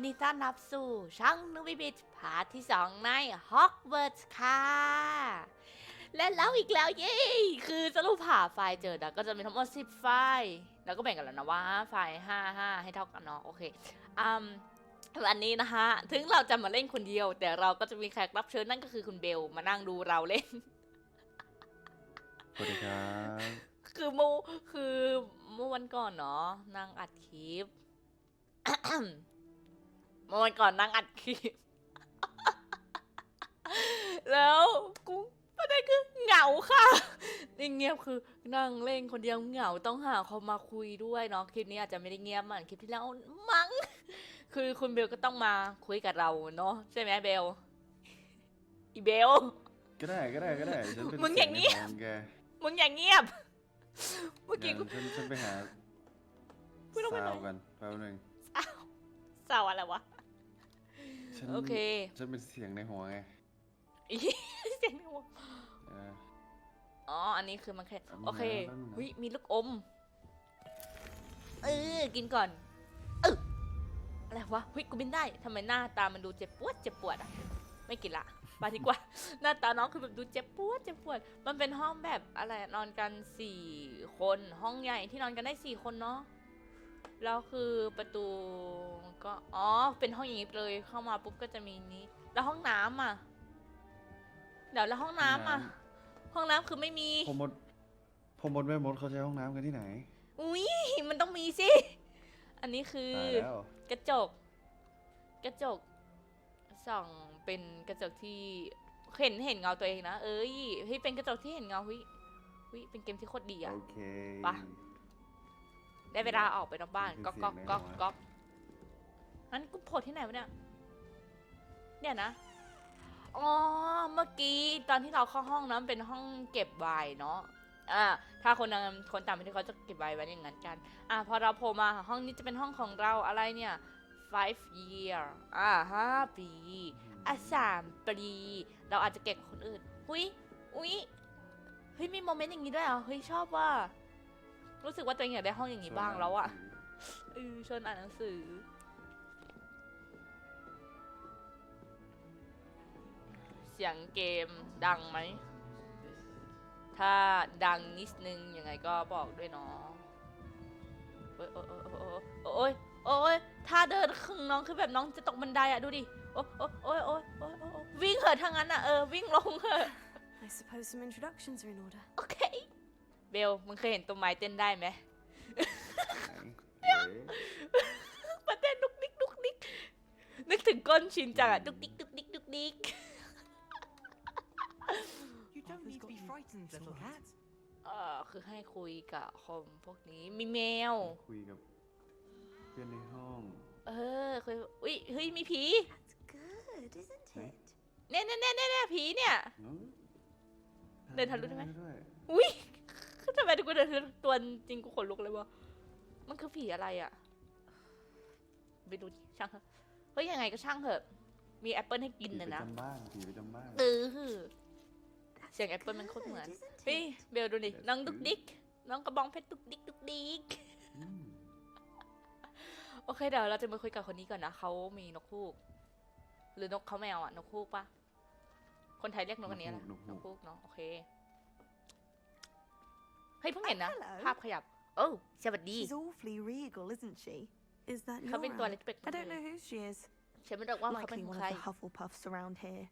นดีต้อนรับสู่ช่อง NoobbyBits พาร์ทที่ 2 ใน Hogwarts ค่ะ และแล้วอีกแล้วเย้คือสรุปหาไฟล์เจอนะก็จะมีทั้งหมด10 ไฟล์แล้วก็แบ่งกันแล้วนะว่าไฟล์5ให้เท่ากันเนาะโอเควันนี้นะคะถึงเราจะมาเล่นคนเดียวแต่เราก็จะมีแขกรับเชิญนั่นก็คือคุณเบลมานั่งดูเราเล่น สวัสดีครับ คือเมื่อวันก่อนเนาะนั่งอัดคลิป เมื่อวันก่อนนั่งอัดคลิป แล้วกูประเด็นคือเหงาค่ะนี่เงียบคือนั่งเล่นคนเดียวเหงาต้องหาเขามาคุยด้วยเนาะคลิปนี้อาจจะไม่ได้เงียบเหมือนคลิปที่แล้วมั้ง คือคุณเบลก็ต้องมาคุยกับเราเนาะใช่ไหมเบลอีเบล ก็ได้ฉันเป็น มึงอย่างเงียบ แก มึงอย่างเงียบเมื่อกี้กู ฉันไปหา ไม่ต้องไปไหน ซาวกันแป๊บนึง เศร้าอะไรวะโอเค ฉันเป็นเสียงในหัวไง เสียงในหัว เออ อ๋ออันนี้คือมันแค่ อันนี้นะ โอเค แป๊บนึงนะ วิมีลูกอมกินก่อนอะไรวะวิกูบินได้ทำไมหน้าตามันดูเจ็บปวดอ่ะไม่กินละไปดีกว่า หน้าตาน้องคือแบบดูเจ็บปวดมันเป็นห้องแบบอะไรนอนกัน4 คนห้องใหญ่ที่นอนกันได้4 คนเนาะแล้วคือประตูก็เป็นห้องอย่างนี้เลยเข้ามาปุ๊บก็จะมีนี้แล้วห้องน้ำอ่ะเดี๋ยวแล้วห้องน้ำอ่ะห้องน้ำคือไม่มี ผมหมดเขาใช้ห้องน้ำกันที่ไหน อุ้ยมันต้องมีสิอันนี้คือ ตายแล้ว กระจกส่องเป็นกระจกที่เห็นเงาตัวเองนะเฮ้ยเป็นกระจกที่เห็นเงาเฮ้ยเป็นเกมที่โคตรดีอะ โอเค ไป ได้เวลาออกไปนอกบ้าน นี่ ก๊อก คือ ก๊อก เสียงในหัว ก๊อกงั้นกูโผล่ที่ไหนวะเนี่ยนะอ๋อเมื่อกี้ตอนที่เราเข้าห้องนั้นเป็นห้องเก็บไวน์เนาะถ้าคนต่างประเทศเขาจะเก็บไว้อย่างนั้นกันพอเราโผล่มาห้องนี้จะเป็นห้องของเราอะไรเนี่ย5 year 5 ปี3 ปีเราอาจจะเก่งกว่าคนอื่นอุ้ยเฮ้ยมีโมเมนต์อย่างนี้ด้วยเหรอเฮ้ยชอบว่ารู้สึกว่าตัวเองอยากได้ห้องอย่างนี้บ้างแล้วอะชวนอ่านหนังสือเสียงเกมดังไหมถ้าดังนิดนึงยังไงก็บอกด้วยเนาะโอ้ยถ้าเดินขึ้นน้องคือแบบน้องจะตกบันไดอะดูดิโอ้ยวิ่งเหอะทางนั้นอะวิ่งลงเหอะ I suppose some introductions are in order. โอเคเบลมึงเคยเห็นต้นไม้เต้นได้ไหม เอ๊ะ มันเต้นดุกดิกนึกถึงก้นชินจังอะดุกดิก You don't need to be frightened, little cat. คือให้คุยกับคอมพวกนี้มีแมว คุยกับเพื่อนในห้อง คุยเฮ้ยมีผี That's good, isn't it? เนี่ยผีเนี่ย เดินทะลุได้ไหม ด้วย อุ้ยทำไมถึงกูเดินตัวจริงกูขนลุกเลยวะมันคือผีอะไรอะไปดูช่างเถอะเฮ้ยยังไงก็ช่างเถอะมีแอปเปิลให้กิน ผี นะ ประ นะ จำบ้านผีประจำบ้าน เสียงแอปเปิลมันโคตรเหมือน Good, isn't เฮ้ย it? เบลดูดิน้องดุกดิกน้องกระบองเพชรดุกดิก อืม โอเคเดี๋ยวเราจะมาคุยกับคนนี้ก่อนนะเขามีนกฮูกหรือนกเขาแมวอะนกฮูกปะคนไทยเรียกนกอันนี้อะไรนกฮูกเนาะโอเคเฮ้ยเพิ่งเห็นนะ Hello. ภาพขยับโอ้สวัสดี She's awfully regal, isn't she? Is that เขา your เป็นตัว owl? เล็ก I don't know who she is. ฉันไม่รู้ว่าเขาเป็น Likely one ใคร of the Hufflepuffs around here.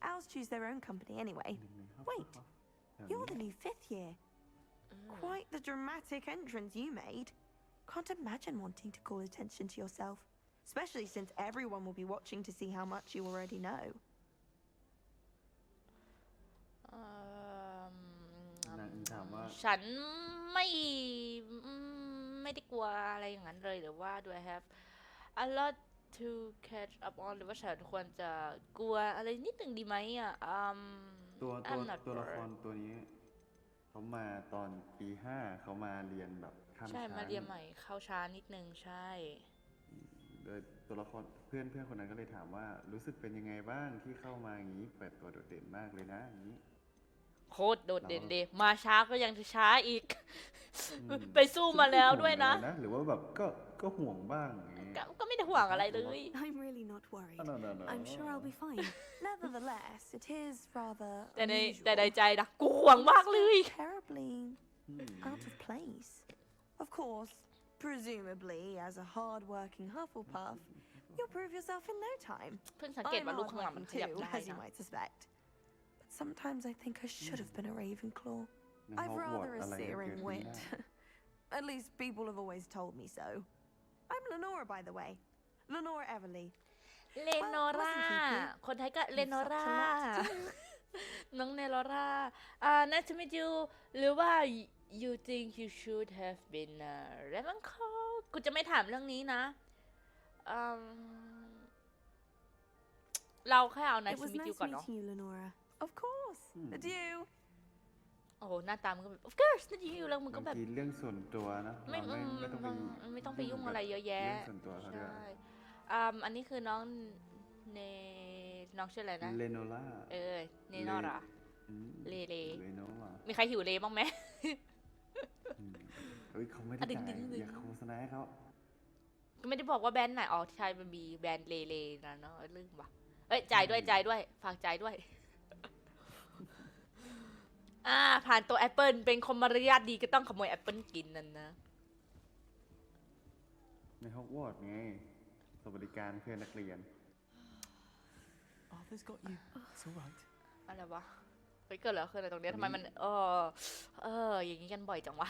Owls choose their own company anyway. Wait, you're the new 5th year. Quite the dramatic entrance you made. Can't imagine wanting to call attention to yourself, especially since everyone will be watching to see how much you already know. นางถามว่า ฉันไม่ได้กลัวอะไรอย่างนั้นเลยหรือว่า do I have a lot to catch up on หรือว่าฉันควรจะกลัวอะไรนิดหนึ่งดีไหมอ่ะตัว I'm not ละคร sure ตัวนี้เขามาตอนปี 5เขามาเรียนแบบข้าม ใช่ ชั้น มาเรียนใหม่เข้าช้านิดนึงใช่ โดยตัวละครเพื่อนคนนั้นก็เลยถามว่ารู้สึกเป็นยังไงบ้างที่เข้ามาอย่างนี้เปิดตัวโดดเด่นมากเลยนะอย่างนี้ โคตรโดดเด่นเดยมาช้าก็ยังจะช้าอีก ไปสู้มาแล้วด้วยนะ หรือว่าแบบก็ห่วงบ้างอย่างนี้ ก็ไม่ได้ห่วงอะไรเลย I'm really not worried. No. I'm sure I'll be fine. Nevertheless, it is rather แต่ใน unusual. ใจนะกูห่วงมากเลย Terribly out of place. Of course, presumably, as a hard-working Hufflepuff, you'll prove yourself in no time. เพิ่งสังเกต I'm ว่าลูกข้างหลังมัน hardworking ขยับ too, ได้ as you นะ might suspect. But sometimes I think I should have been a Ravenclaw. ใน I've ฮอกวอต rather ส์ a อะไรก็เกิด searing ขึ้น wit. ได้ At least people have always told me so. I'm Lenora, by the way. Lenora Everly. เลโนรา คนไทยก็เลโนรา น้องเนโรราnice to meet you หรือว่า you think you should have been Ravenclaw กูจะไม่ถามเรื่องนี้นะเราแค่เอา It nice to was meet you nice ก่อนเนาะ meeting you, Lenora. Of course. Adieu. โอ้โหหน้าตามันก็แบบ of course nice to meet you แล้วมันก็ บาง แบบ ทีเรื่องส่วนตัวนะ ไม่ เราไม่ต้องไป ยุ่งอะไรเยอะแยะ เรื่องส่วนตัวเขาด้วย ใช่อันนี้คือน้องเนน้องชื่ออะไรนะ เลโนล่า เนโนรา เล เลโนล่า มีใครหิวเลบ้างไหม เฮ้ยเขาไม่ได้ ดึง จ่าย ดึง อย่าโฆษณาให้เขา ก็ไม่ได้บอกว่าแบรนด์ไหนอ๋อใช่มันมีแบรนด์เลนะเนาะลืมว่ะจ่ายด้วยฝากจ่ายด้วย ผ่านตัวแอปเปิลเป็นคนมารยาทดีก็ต้องขโมยแอปเปิลกินนั่นนะ ในฮอกวอตส์ไงสวัสดิการเพื่อนนักเรียน Arthur's got you. It's all right. อะไรวะเกิดอะไรขึ้นอะไรตรงเนี้ยทำไมมันอย่างนี้กันบ่อยจังวะ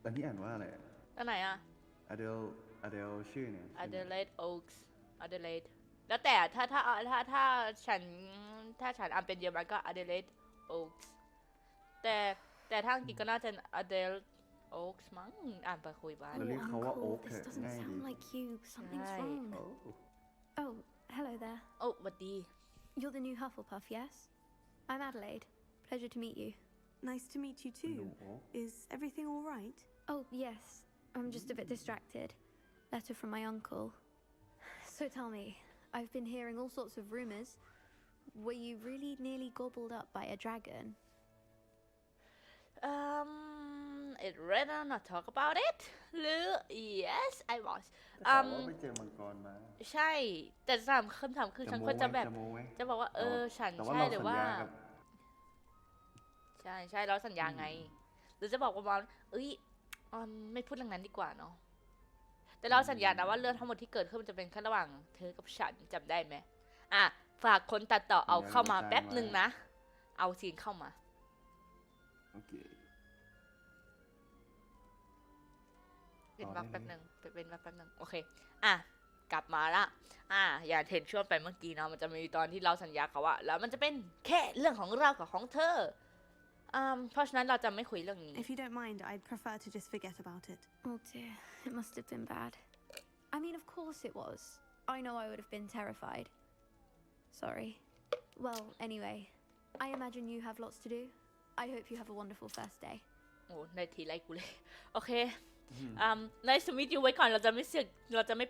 อันนี้อ่านว่าอะไร อันไหนอะ อเดลชื่อเนี่ย Adelaide Oaks Adelaide แล้วแต่ถ้าฉันอ่านเป็นเยอรมันก็ Adelaide Oaks แต่ถ้าอังกฤษก็น่าจะ Adelaide Oaks มั้งอ่านไปคุยบ้าน เราเรียกเขาว่าโอ๊คเถ This อะ doesn't ง่ายดี sound like you. Something's Right. wrong. โอ้ Oh, hello there. โอ้หวัดดี You're the new Hufflepuff, yes? I'm Adelaide. Pleasure to meet you. Nice to meet you หนู too. โอ๊ค Is everything all right? Oh, yes. I'm just a bit distracted. Letter from my uncle. So tell me, I've been hearing all sorts of rumors. Were you really nearly gobbled up by a dragon? I'd rather not talk about it หรือ yes I was แต่ว่าไปเจอมังกรมา ใช่แต่คำถามคือฉันควรจะแบบ โม้ไหม จะบอกว่าฉัน แต่ว่า ใช่ เรา หรือ สัญ ว่า ญากับ ใช่เราสัญญาไง หรือจะบอกว่าไม่พูดเรื่องนั้นดีกว่าเนาะแต่เราสัญญานะว่าเรื่องทั้งหมดที่เกิดขึ้นมันจะเป็นแค่ระหว่างเธอกับฉันจำได้ไหมฝากคนตัดต่อเอาเข้ามาแป๊บหนึ่งนะเอาซีนเข้ามา โอเค เป็นวักแป๊บหนึ่งโอเคกลับมาละอย่างเห็นช่วงไปเมื่อกี้เนาะมันจะมีตอนที่เราสัญญาเขาว่าแล้วมันจะเป็นแค่เรื่องของเรากับของเธอเพราะฉะนั้นเราจะไม่คุยเรื่องนี้ If you don't mind, I'd prefer to just forget about it. Oh dear, it must have been bad. I mean, of course it was. I know I would have been terrified. Sorry. Well, anyway, I imagine you have lots to do. I hope you have a wonderful first day. โอ้ในทีไรกูเลย โอเคnice to meet you ไว้ก่อนเราจะไม่เ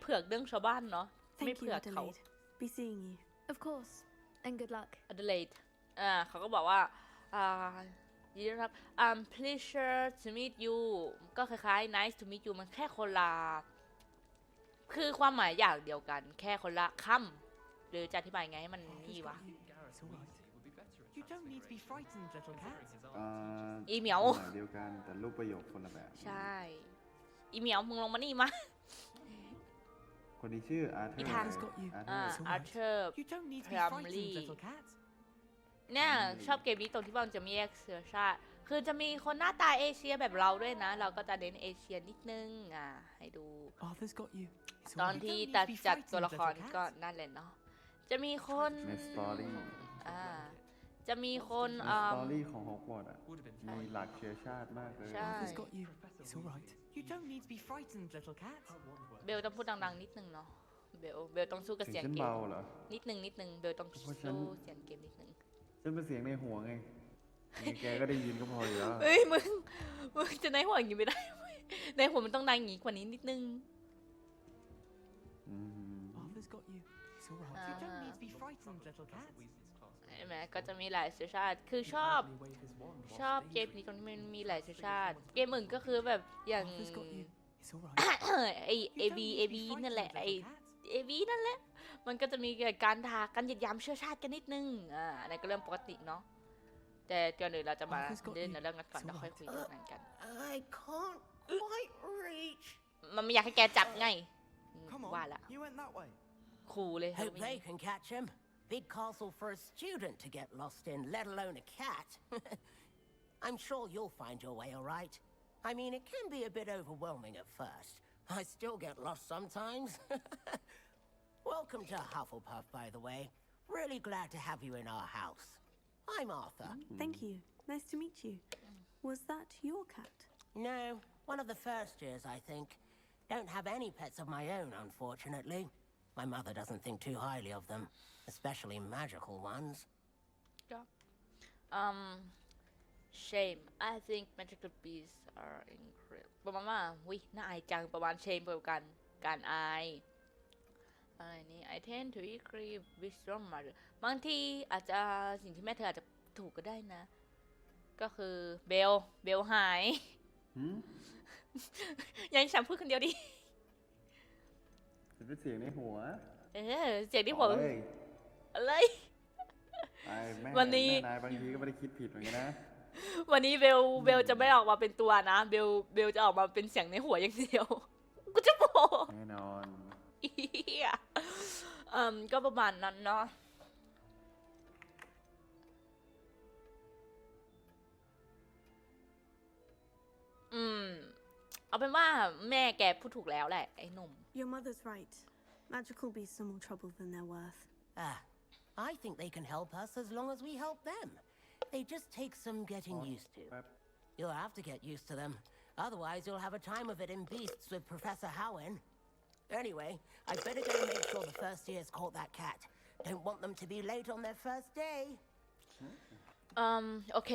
ผือกเรื่องชาวบ้านเนาะไม่ Thank เผื you, อกเขา Adelaide. Be seeing you. Of course, and good luck. Adelaide เขาก็บอกว่ายินดีครับpleasure to meet you ก็คล้ายๆ nice to meet you มันแค่คนละคือความหมายอย่างเดียวกันแค่คนละคำหรือจะอธิบายไงให้มันนี่วะ It's all right. You don't need to be frightened, little cat. อีเหมียว หมายเดียวกันแต่รูปประโยคคนละแบบ ใช่ อีเหมียวมึงลงมานี่มา คนนี้ชื่ออาร์เธอ อี ร์ ทาง got you. อาร์เธอร์ You don't need to be Family. frightened, little cat. เนี่ยชอบเกมนี้ตรงที่ว่ามันจะมีแยกเชื้อชาติคือจะมีคนหน้าตาเอเชียแบบเราด้วยนะ เราก็จะเน้นเอเชียนิดนึงให้ดู Arthur's got you. It's ตอ all น right. ที่ You don't ตัด need to be จัด frightened, ตัวละคร little ก็ cat. นั่นแหละเนาะจะมีคน ในสตอรี่ จะมีคน ในสตอรี่ของฮอกวอตส์มีหลากเชื้อชาติมากเลย ใช่ Arthur's got you. It's all right. You don't need to be frightened, little cat. เบลต้องพูดดังๆนิดนึงเนาะเบลต้องสู้กับ เสียง เสียง ฉัน เกม เบาเหรอ นิดนึงเบลต้อง เพราะฉัน สู้เสียงเกมนิดนึง ฉันเป็นเสียงในหัวไงแกก็ได้ยินก็พออยู่แล้ว เฮ้ยมึงจะในหัวอย่างนี้ไม่ได้ ในหัวมันต้องดังอย่างนี้กว่านี้นิดนึง Arthur's got you. It's all right. You don't need to be frightened, little cat. ใช่ไหมก็จะมีหลายเชื้อชาติคือชอบเกมนี้ตรงที่มันมีหลายเชื้อชาติเกมอื่นก็คือแบบอย่าง It's all right. ไอเอ You บี don't เอ need to บี be นั่นแหละ frightened, ไอ little cat. เอบีนั่นแหละ มันก็จะมีการทากันเหยียดหยามเชื้อชาติกันนิดนึงอันนั้นก็เรื่องปกติเนาะแต่ก่อนอื่นเราจะมาเล่นในเรื่องกันก่อนแล้วค่อยคุยเรื่องนั้นกัน I can't quite reach. มันไม่อยากให้แกจับไง Come ว่า on, ละ you went that way. ขู่เลย Hope they can catch him. Big castle for a student to get lost in, let alone a cat. I'm sure you'll find your way all right. I mean, it can be a bit overwhelming at first. I still get lost sometimes. Welcome to Hufflepuff, by the way. Really glad to have you in our house. I'm Arthur. Thank you. Nice to meet you. Was that your cat? No, one of the first years, I think. Don't have any pets of my own, unfortunately. My mother doesn't think too highly of them, especially magical ones. shame I think magical beasts are incredible ประมาณว่าวิน่าอายจังประมาณ shame เกี่ยวกันการอายอะไรนี่ I tend to agree with your mother บางทีอาจจะสิ่งที่แม่เธออาจจะถูกก็ได้นะ ก็คือเบลหาย ยังฉันพูดคนเดียวดิ จะเป็นเสียงในหัว เสียงที่ผม เอ้ย อะไร ไอ้แม่ วันนี้ แม่นายบางทีก็ไม่ได้คิดผิดเหมือนกันนะ วันนี้เบลจะไม่ออกมาเป็นตัวนะเบลจะออกมาเป็นเสียงในหัวอย่างเดียว กูจะบอก แน่นอน เหี้ยก็ประมาณนั้นเนาะเอาเป็นว่าแม่แกพูดถูกแล้วแหละไอ้หนุ่ม Your mother's right. Magical beasts are more trouble than they're worth. I think they can help us as long as we help them. They just take some getting used to. แป๊บ You'll have to get used to them. Otherwise, you'll have a time of it in Beasts with Professor Howen. Anyway, I'd better go and make sure the first years caught that cat. Don't want them to be late on their first day. โอเค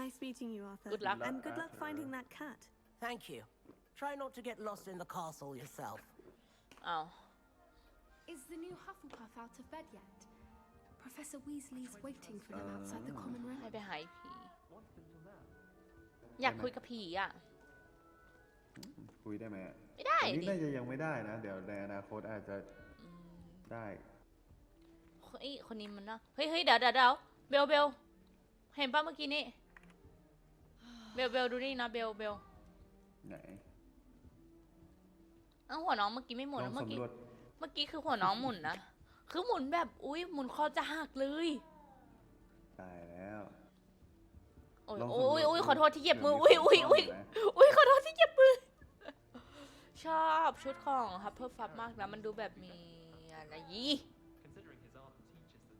Nice meeting you, Arthur. Good luck. And good luck Arthur. finding that cat. Thank you. Try not to get lost in the castle yourself. อ้าว Is the new Hufflepuff out of bed yet? Professor Weasley's waiting for them outside the common room. ให้ไปหายผี อยากคุยกับผีอ่ะ คุยได้ไหมอะ ไม่ได้ อัน ดิ นี้น่าจะยังไม่ได้นะ เดี๋ยวในอนาคตอาจจะได้ ไอ้คนนี้มันนะเฮ้ยเดี๋ยวเบลเห็นป่ะเมื่อกี้นี้เบลดูนี่นะเบล ไหน เอ้าหัวน้องเมื่อกี้ไม่หมุน ลอง นะเมื่อกี้ สำรวจ คือหัวน้องหมุนนะคือหมุนแบบอุ้ยหมุนคอจะหักเลย ตายแล้ว โอ้ย ลอง โอ้ย สำรวจ โอ้ย ดู ขอโทษที่เหยียบมือ เผื่ อุ้ย มี อุ้ย คน อุ้ย ซ่อนไหม ขอโทษที่เหยียบมือชอบชุดของฮับเพิลฟับมากนะมันดูแบบมีอะไรยี่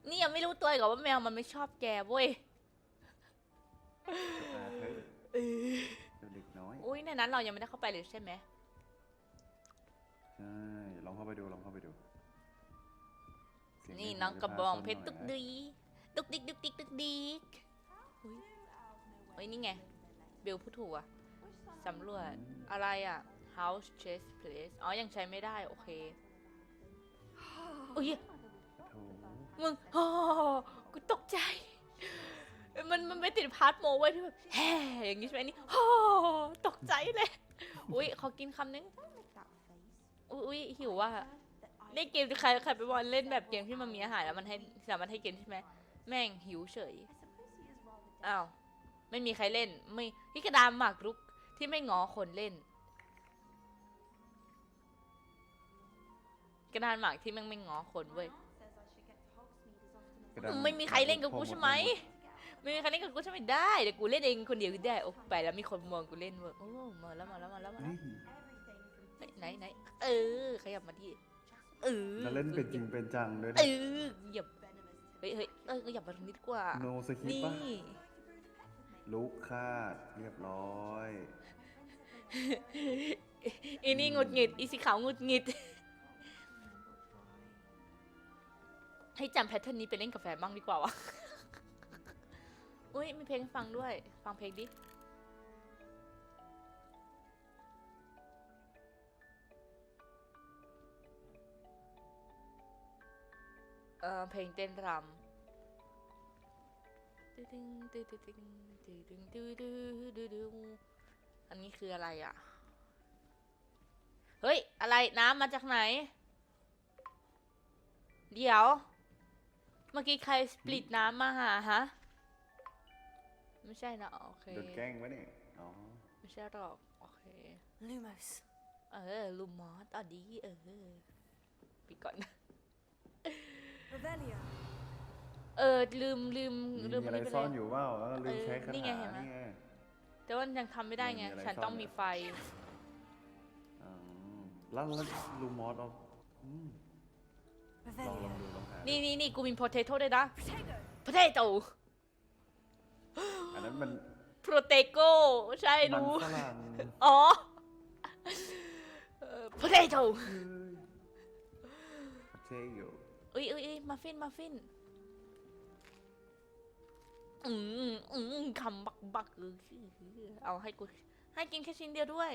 นี่ยังไม่รู้ตัวอีกเหรอว่าแมวมันไม่ชอบแกเว้ย อ่าเธอเจ้าเด็กน้อย อุ้ยในนั้นเรายังไม่ได้เข้าไปเลยใช่ไหม ใช่ ลองเข้าไปดูเสีย นี่ ใหู น้องกระบองเพชร จะ ตุก พาซ่อนหน่อยนะ ดีตุกดิกอุ้ยเฮ้ยนี่ไงเบลพูดถูกอะสำรวจอะไรอะ house chest place อ๋อยังใช้ไม่ได้โอเคอุ้ย โถ่ มึงโอ้กูตกใจ มันไม่ติดพาร์ทโมไว้ที่แบบแฮ่อย่างนี้ใช่ไหมนี่โอ้ตกใจเลย อุ้ยขอกินคำนึง อุ้ยหิวว่ะเล่นเกมใครไปบอลเล่นแบบเกมที่มันมีอาหารแล้วมันให้สามารถให้กินใช่ไหมแม่งหิวเฉย อ้าวไม่มีใครเล่นไม่ที่กระดานหมากรุกที่ไม่ง้อคนเล่น กระดานหมากที่แม่งไม่ง้อคนเว้ย กระดาน ไม่มีใครเล่นกับกูใช่ไหมไม่มีใครเล่นกับกูใช่ไหมได้เดี๋ยวกูเล่นเองคนเดียวก็ได้โอ้ไปแล้วมีคนมองกูเล่นเว้ยโอ้มาแล้ว นี่ ไหนขยับมาดิแล้วเล่นเป็นจริงเป็นจังด้วยนะ เหยียบเฮ้ยขยับมาตรงนี้ดีกว่า โนสคริป นี่ ป่ะลุกคาดเรียบร้อย อีนี่หงุดหงิดอีสีขาวหงุดหงิดให้จำแพทเทิร์นนี้ไปเล่นกับแฟนบ้างดีกว่าวะ อุ้ยมีเพลงให้ฟังด้วยฟังเพลงดิเพลงเต้นรำอันนี้คืออะไรอ่ะ เฮ้ย อะไรน้ำมาจากไหน เดี๋ยว เมื่อกี้ใครสปลิตน้ำมาหาฮะ ไม่ใช่นะโอเค โดนแกล้งวะเนี่ยอ๋อ ไม่ใช่หรอก โอเค Lumos. ลูมอสตอนนี้ปิดก่อน Revelio. ลืม มี อัน อะไร นี้ไป ซ่ เล อน ย อยู่ว่าลืมใช้คา นี่ไง ถา เห็นไหม นี่ไง แต่ว่ายังทำไม่ได้ไง มีอะไร ฉันต้องมีไฟ อ๋อแล้วลูมอสเอาลอง Revelio. ดูลองหา นี่กูมีโพเทโต้ด้วยนะ Potato. โพเทโต้ อันนั้นมัน โปรเตโก้ใช่ มัน รู้ ฝรั่ง อ๋อโพเทโต้ เทโย มัฟฟินคำบักเอาให้กูให้กินแค่ชิ้นเดียวด้วย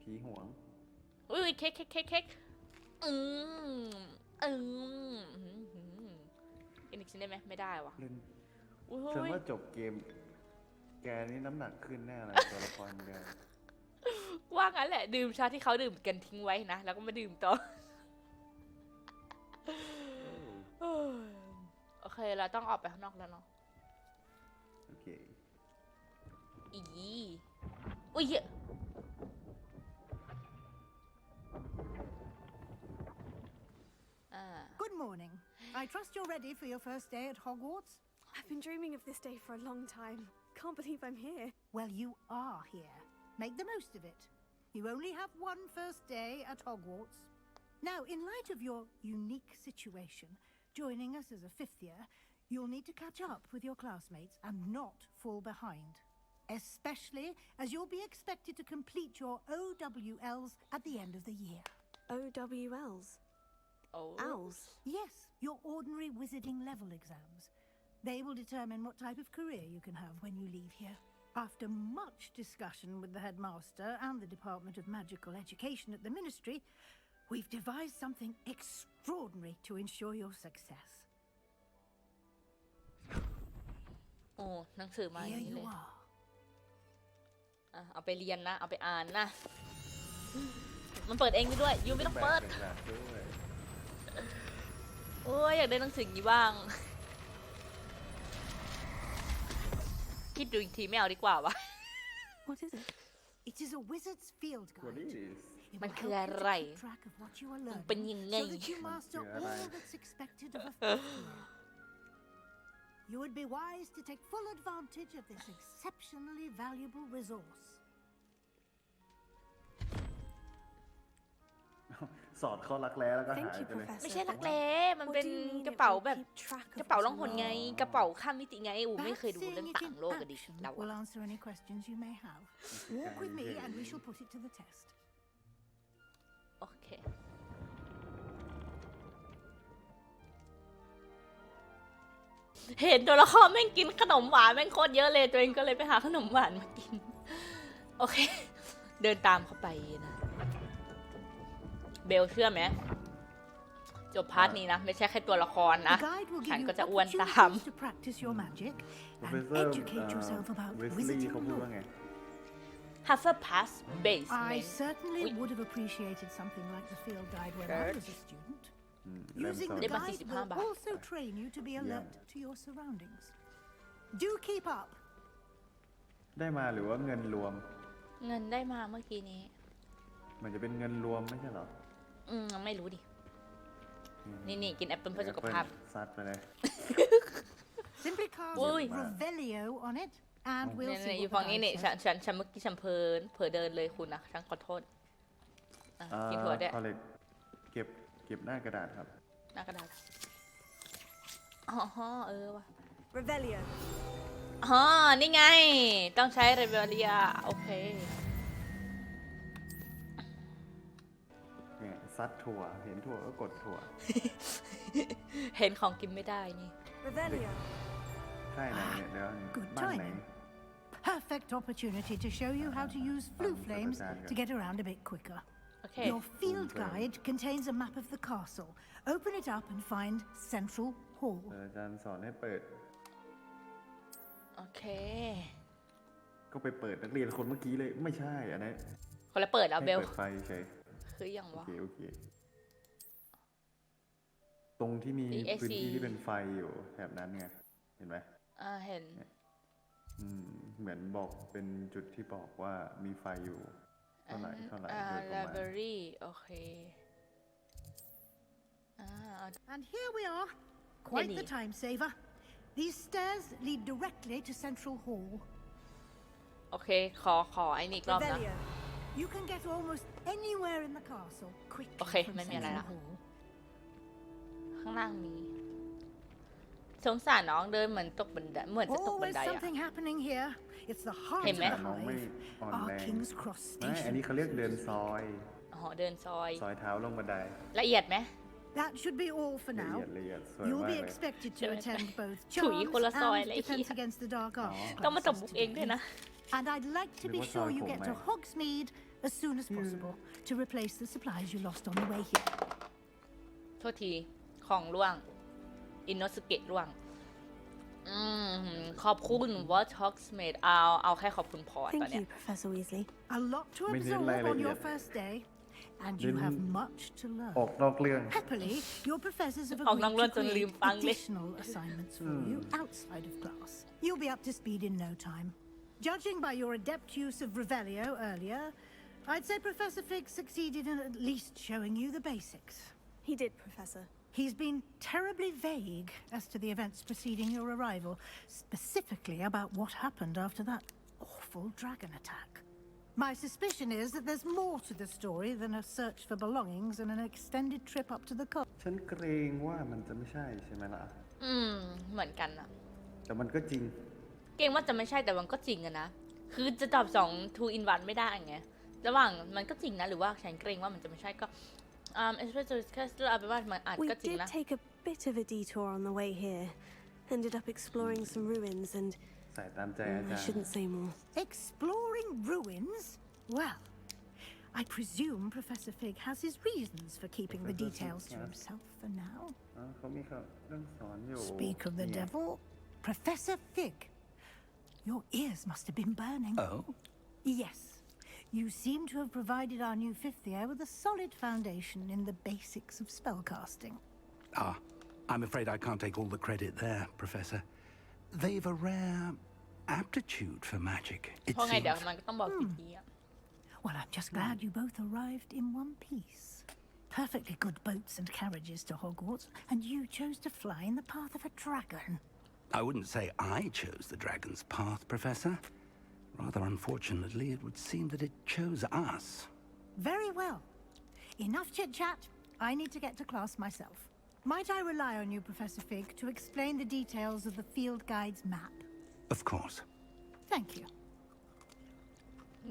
ผีหวง เค้กกินอีกชิ้นได้ไหมไม่ได้วะ เล่น อุ้ ฉัน ย ว่าจบเกม แกนี่น้ำหนักขึ้นแน่เลยตัวละครแก ว่างั้นแหละดื่มชาที่เขาดื่มกันทิ้งไว้นะแล้วก็มาดื่มต่อ โอเคเราต้องออกไปข้างนอกแล้วเนาะ โอเค อุ้ยGood morning. I trust you're ready for your first day at Hogwarts? I've been dreaming of this day for a long time. Can't believe I'm here. Well, you are here. Make the most of it. You only have one first day at Hogwarts. Now, in light of your unique situation, joining us as a fifth year, you'll need to catch up with your classmates and not fall behind. Especially as you'll be expected to complete your OWLs at the end of the year. OWLs. Owls. Yes, your ordinary wizarding level exams. They will determine what type of career you can have when you leave here. After much discussion with the headmaster and the Department of Magical Education at the Ministry, we've devised something extraordinary to ensure your success. โอ้หนังสือมาอย่าง Here นี้เล you ย are. เอาไปเรียนนะเอาไปอ่านนะมันเปิดเองได้ด้วยยูไม่ต้องเปิด แบบด้วย โอ้ยอยากได้หนังสือนี้บ้างคิดดูอีกทีไม่เอาดีกว่าวะ What is it? It is a wizard's field What guide. is It มัน will คือ help อะ you ไร to keep track of what you are มัน learning เป็นยังไง so that you master Yeah, all right. that's expected of a fifth year. You would be wise to take full advantage of this exceptionally valuable resource. สอดเข้ารักแร้แล้วก็หาย Thank you, ไปเลย Professor. ไม่ใช่รักแร้มัน What เป็น do you mean กระ it เป๋า will แบบ keep track of กระเป๋า what ล่อง you หน learn? ไงกระเป๋าข้ามมิติไงอูไม่ Perhaps เคยดูเรื่อง seeing it ต่าง in โลกกันดิ action เรา will อะ answer any questions you may have. Walk with me and we shall put it to the test. โอเคเห็นตัวละครแม่งกินขนมหวานแม่งโคตรเยอะเลยตัวเองก็เลยไปหาขนมหวานมากินโอเคเดินตามเข้าไปนะเบลเชื่อไหมจบพาร์ทนี้นะไม่ใช่แค่ตัวละครนะ The guide will ฉัน give ก็ you จะอ้วนตาม opportunities to practice your magic and Professor educate yourself about เวสลีย์ wizarding เขาพูดว่าไง Hufflepuff I basement certainly Ui. would have appreciated something like the field guide when I Good. was a student. เล่ม Using สอน the Lemon guide 45 will บาท also train you to be alert to your surroundings. Do keep up. ได้มาหรือว่าเงินรวม เงินได้มาเมื่อกี้นี้ มันจะเป็นเงินรวมไม่ใช่เหรอ ไม่รู้ดิ นี่กินแอปเปิลเพื่อสุขภาพ ซัดไปเลย Simply cast Ui. Revelio on it, and we'll เนี่ย see อยู่ what ฝั่ง the นี้ guide นี่ says. ฉันเมื่อกี้ฉันเผลอเดินเลยคุณนะฉันขอโทษกินถั่วด้วย คอลเลกเก็บหน้ากระดาษครับ หน้ากระดาษอ๋อว่ะ Revelio. อ๋อนี่ไง ต้องใช้เรเบเลียโอเค เนี่ยซัดถั่ว เห็นถั่วก็กดถั่ว เห็นของกินไม่ได้นี่ Revelio. ค่ายไหนเนี่ยเดี๋ยว Good บ้านไหน timing. Perfect opportunity to show you how to use flue flames to get around a bit quicker. โอเค Your field guide contains a map of the castle. Open it up and find Central Hall. อาจารย์สอนให้เปิด โอเค ก็ไปเปิดนักเรียนคนเมื่อกี้เลย ไม่ใช่อันนี้ คนละเปิดแล้วเบล เปิดไฟเฉย คืออย่าง โอ วะ เคโอเคตรงที่มี DSC พื้นที่ที่เป็นไฟอยู่แถบนั้นไงเห็นไหม เห็น เหมือนบอกเป็นจุดที่บอกว่ามีไฟอยู่เท่าไหร่โดยประมาณ library โอเคAnd here we are. Quite the Penny. time saver. These stairs lead directly to Central Hall. โอเคขอไอ้นี่อีกรอบนะ Revelio, you can get almost anywhere in the castle quickly Okay, from ไม่มีอะไร Central ละ Hall. ข้างล่างมีสงสารน้องเดินเหมือนตกบันไดเหมือนจะตกบัน Always ไดอะ something happening here. It's the heart of Hey, the man. น้องไม่ hive. อ่อน Our แรง King's Cross ไม่อัน Station. นี้เขาเรียกเดินซอย อ๋อเดินซอย ซอยเท้าลงบันได ละเอียดไหม That should be all for ละเอี now. ยดละเอียดสวย You'll มาก be เลย expected to Sure. attend both ถุย charms คนละซอย and เลยไอ้เหี้ย defense against the dark arts ต้องมาตบ classes มุกเองด้วย today. นะ And I'd like to be sure you get to Hogsmeade as soon as possible to replace the supplies you lost on the way here. โทษทีของร่วงอินโนสเกตร่วงขอบคุณวอชฮอกสเมดเอาแค่ขอบคุณพอตอน Thank เนี้ย you, Professor Weasley. A lot to Mình absorb lại on your vậy. first day, and you have much to ออก learn. นอกเรื่อง Happily, your professors have ออกนอก agreed เรื่อง to จนลืม create ฟังเลย additional assignments for you outside of class. You'll be up to speed in no time. Judging by your adept use of Revelio earlier, I'd say Professor Fig succeeded in at least showing you the basics. He did, Professor. He's been terribly vague as to the events preceding your arrival, specifically about what happened after that awful dragon attack. My suspicion is that there's more to the story than a search for belongings and an extended trip up to the coast. ฉันเกรงว่ามันจะไม่ใช่ใช่ไหมล่ะ เหมือนกันอะ แต่มันก็จริง เก่งว่าจะไม่ใช่แต่มันก็จริงอะนะ คือจะตอบ2 two in 1ไม่ได้ไง ระหว่างมันก็จริงนะ หรือว่าฉันเกรงว่ามันจะไม่ใช่ก็especially เอาเป็นว่ามันอาจ We ก็จริง did นะ take a bit of a detour on the way here. Ended up exploring some ruins and ใส่ตามใจอา I จารย์ shouldn't say more. Exploring ruins? Well, I presume Professor Fig has his reasons for keeping the Professor details Fig, to yes. himself for now. เขามีเรื่องสอนอยู่ Speak of the เนี่ย devil. Professor Fig, your ears must have been burning. Oh? Yes. You seem to have provided our new fifth year with a solid foundation in the basics of spellcasting. Ah, I'm afraid I can't take all the credit there, Professor. They've a rare aptitude for magic, it เพราะไงเดี๋ยว seems. มันก็ต้องบอกกี่ทีอะ Well, I'm just glad you both arrived in one piece. Perfectly good boats and carriages to Hogwarts, and you chose to fly in the path of a dragon. I wouldn't say I chose the dragon's path, Professor. Rather unfortunately, it would seem that it chose us. Very well. Enough chit-chat. I need to get to class myself. Might I rely on you, Professor Fig, to explain the details of the field guide's map? Of course. Thank you.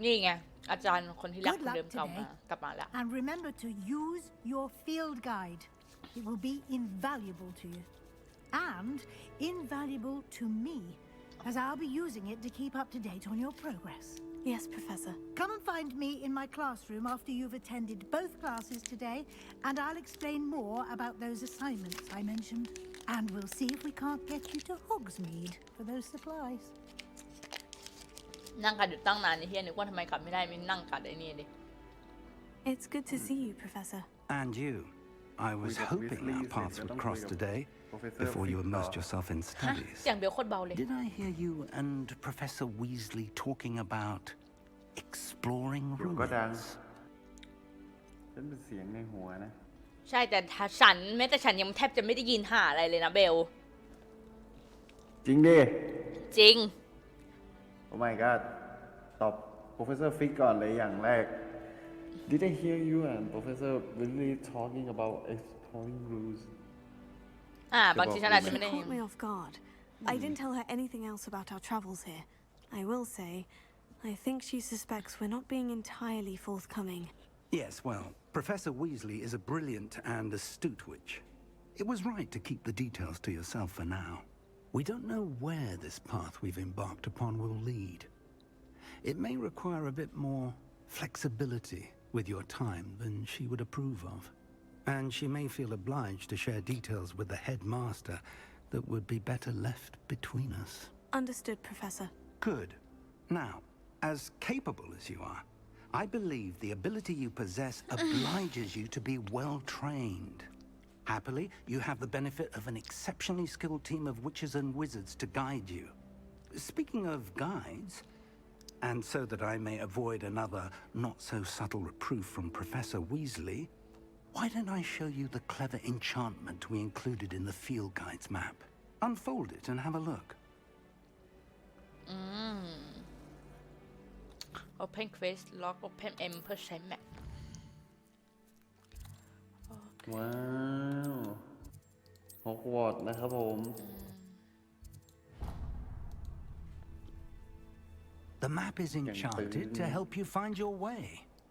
นี่ไง อาจารย์คนที่รัก Good คน luck เดิมกลับมา today. กลับมาแล้ว And remember to use your field guide. It will be invaluable to you. And invaluable to me, as I'll be using it to keep up to date on your progress. Yes, Professor. Come and find me in my classroom after you've attended both classes today, and I'll explain more about those assignments I mentioned. And we'll see if we can't get you to Hogsmeade for those supplies. นั่งกัดอยู่ตั้งนานไอ้เฮียนึกว่าทำไมกลับไม่ได้ไม่นั่งกัดไอ้นี่ดิ It's good to see you, Professor. And you. I was got hoping our Weasley, paths so would don't cross worry today Professor before you Fig immersedต่อ yourself in ฮะ studies. เสียงเบลโคตรเบาเลย Did I hear you and Professor Weasley talking about exploring เดี๋ยวก็ดัง ruins? ฉันเป็นเสียงในหัวนะ ใช่แต่ฉันแม้แต่ฉันยังแทบจะไม่ได้ยินหาอะไรเลยนะเบล จริงดิ จริง โอ้ my god ตอบ Professor Fig ก่อนเลยอย่างแรก Did I hear you and Professor Weasley talking about exploring rules บางทีฉันอาจจะ She ไม่ได้ caught me off guard. I didn't tell her anything else about our travels here. I will say, I think she suspects we're not being entirely forthcoming. Yes, well, Professor Weasley is a brilliant and astute witch. It was right to keep the details to yourself for now. We don't know where this path we've embarked upon will lead. It may require a bit more flexibility with your time than she would approve of. And she may feel obliged to share details with the headmaster that would be better left between us. Understood, Professor. Good. Now, as capable as you are, I believe the ability you possess obliges you to be well trained. Happily, you have the benefit of an exceptionally skilled team of witches and wizards to guide you. Speaking of guides, and so that I may avoid another not-so-subtle reproof from Professor Weasley, why don't I show you the clever enchantment we included in the field guide's map? Unfold it and have a look. Open Quest Lock Open M เพื่อใช้แมป ว้าวฮอกวอตส์นะครับผม The map is enchanted to help you find your way.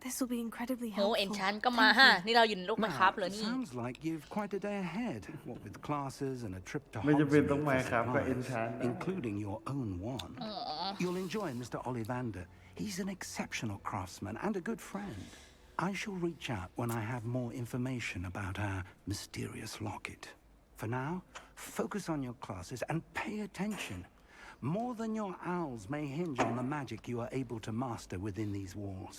This will be incredibly โอ้ helpful. เอ็นชันก็มาฮะนี่เราอยู่ในโลกไมครับเลย Now, นี่ sounds like you've quite a day ahead, what with classes and a trip to ไม่จำเป็น Hogwarts ต้องมา for ครับก็ supplies, enchant ได้ including your own one. You'll enjoy Mr. Ollivander. He's an exceptional craftsman and a good friend. I shall reach out when I have more information about our mysterious locket. For now, focus on your classes and pay attention. More than your owls may hinge on the magic you are able to master within these walls.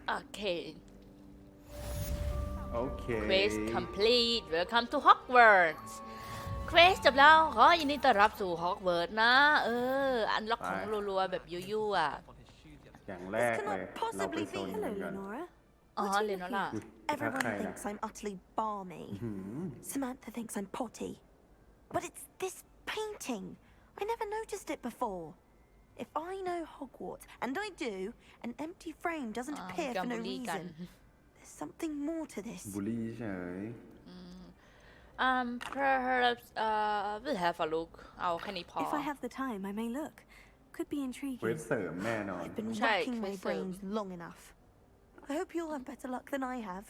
โอเค โอเค Quest complete Welcome to Hogwarts Quest จบแล้วขอยินดีต้อนรับสู่ Hogwarts นะอันล็อกของรัวๆแบบยั่วๆอ่ะ อย่างแรก This เลย cannot เราไป possibly โซ be น hello, กัน Lenora. อ๋อ What are you เรียนแล้ว looking ล่ะ at? Everyone thinks I'm utterly balmy. Samantha thinks I'm potty. But it's this painting. I never noticed it before. If I know Hogwarts, and I do, an empty frame doesn't appear การ for บู no ลลี่กัน reason. There's something more to this. บุรีเฉย perhaps we'll have a look เอาแค่นี้พอ If I have the time, I may look. Could be เคว intriguing. สเสริมแน่นอน I've been ใช่ racking my quest เสริม brains long enough. I hope you'll have better luck than I have.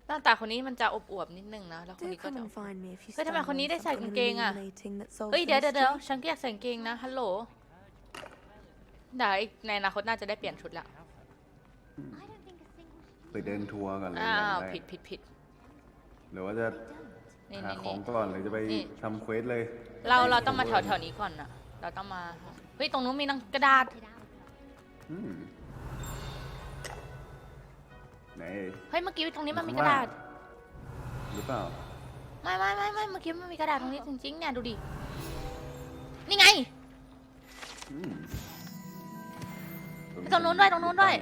หน้าตาคนนี้มันจะอบอวบนิดนึงนะแล้วคน Do นี้ก็ come จะ and find me if you เฮ้ยทำไม stumble คนนี้ on ได้ใส่ something กางเกงอะ illuminating that solves เฮ้ย the เดี๋ยว mystery. ฉันก็อยากใส่กางเกงนะฮัลโหลเดี๋ยวในอนาคตน่าจะได้เปลี่ยนชุดละ ไปเดินทัวร์ก่อนเลย อ้า อย่าง ว แรก ผิด หรือว่าจะ นี่ หา นี่ ของ นี่ ก่อนหรือจะไป นี่ ทำเควสเลย เราต้องมาแถวนี้ก่อนนะเราต้องมาเฮ้ยตรงนู้นมีหนังกระดาษ อืมไหน เฮ้ยเมื่อกี้ตรงนี้มันมีกระดาษ หรือเปล่า ไม่เมื่อกี้มันมีกระดาษตรงนี้จริงๆเนี่ยดูดินี่ไง อืม ตรงนู้นด้วย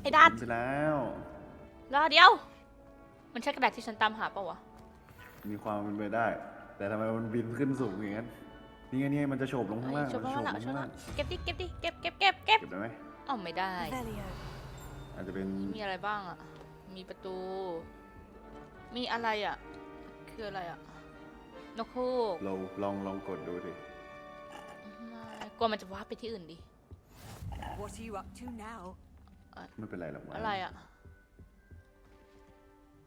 ไอ้ดาษ ไปแล้ว รอเดียวมันใช่กระดาษที่ฉันตามหาเปล่าวะ มีความเป็นไปได้ แต่ทำไมมันบินขึ้นสูงอย่างนั้นนี่ไงมันจะโฉบลงข้างล่าง ช มัน อบ จะโฉบ ละ ลง ชอ ข้าง บ ล่า ละ ง เก็บดิเก็บ เก็บได้ไหม เอ้าไม่ได้ Velio. อาจจะเป็น มีอะไรบ้างอ่ะมีประตู มีอะไรอ่ะคืออะไรอ่ะนกฮูก เราลองกดดูดิ ไม่กลัวมันจะว้าร์ปไปที่อื่นดิ What are you up to now? ไม่เป็นไรหรอกวะ อะไรอ่ะ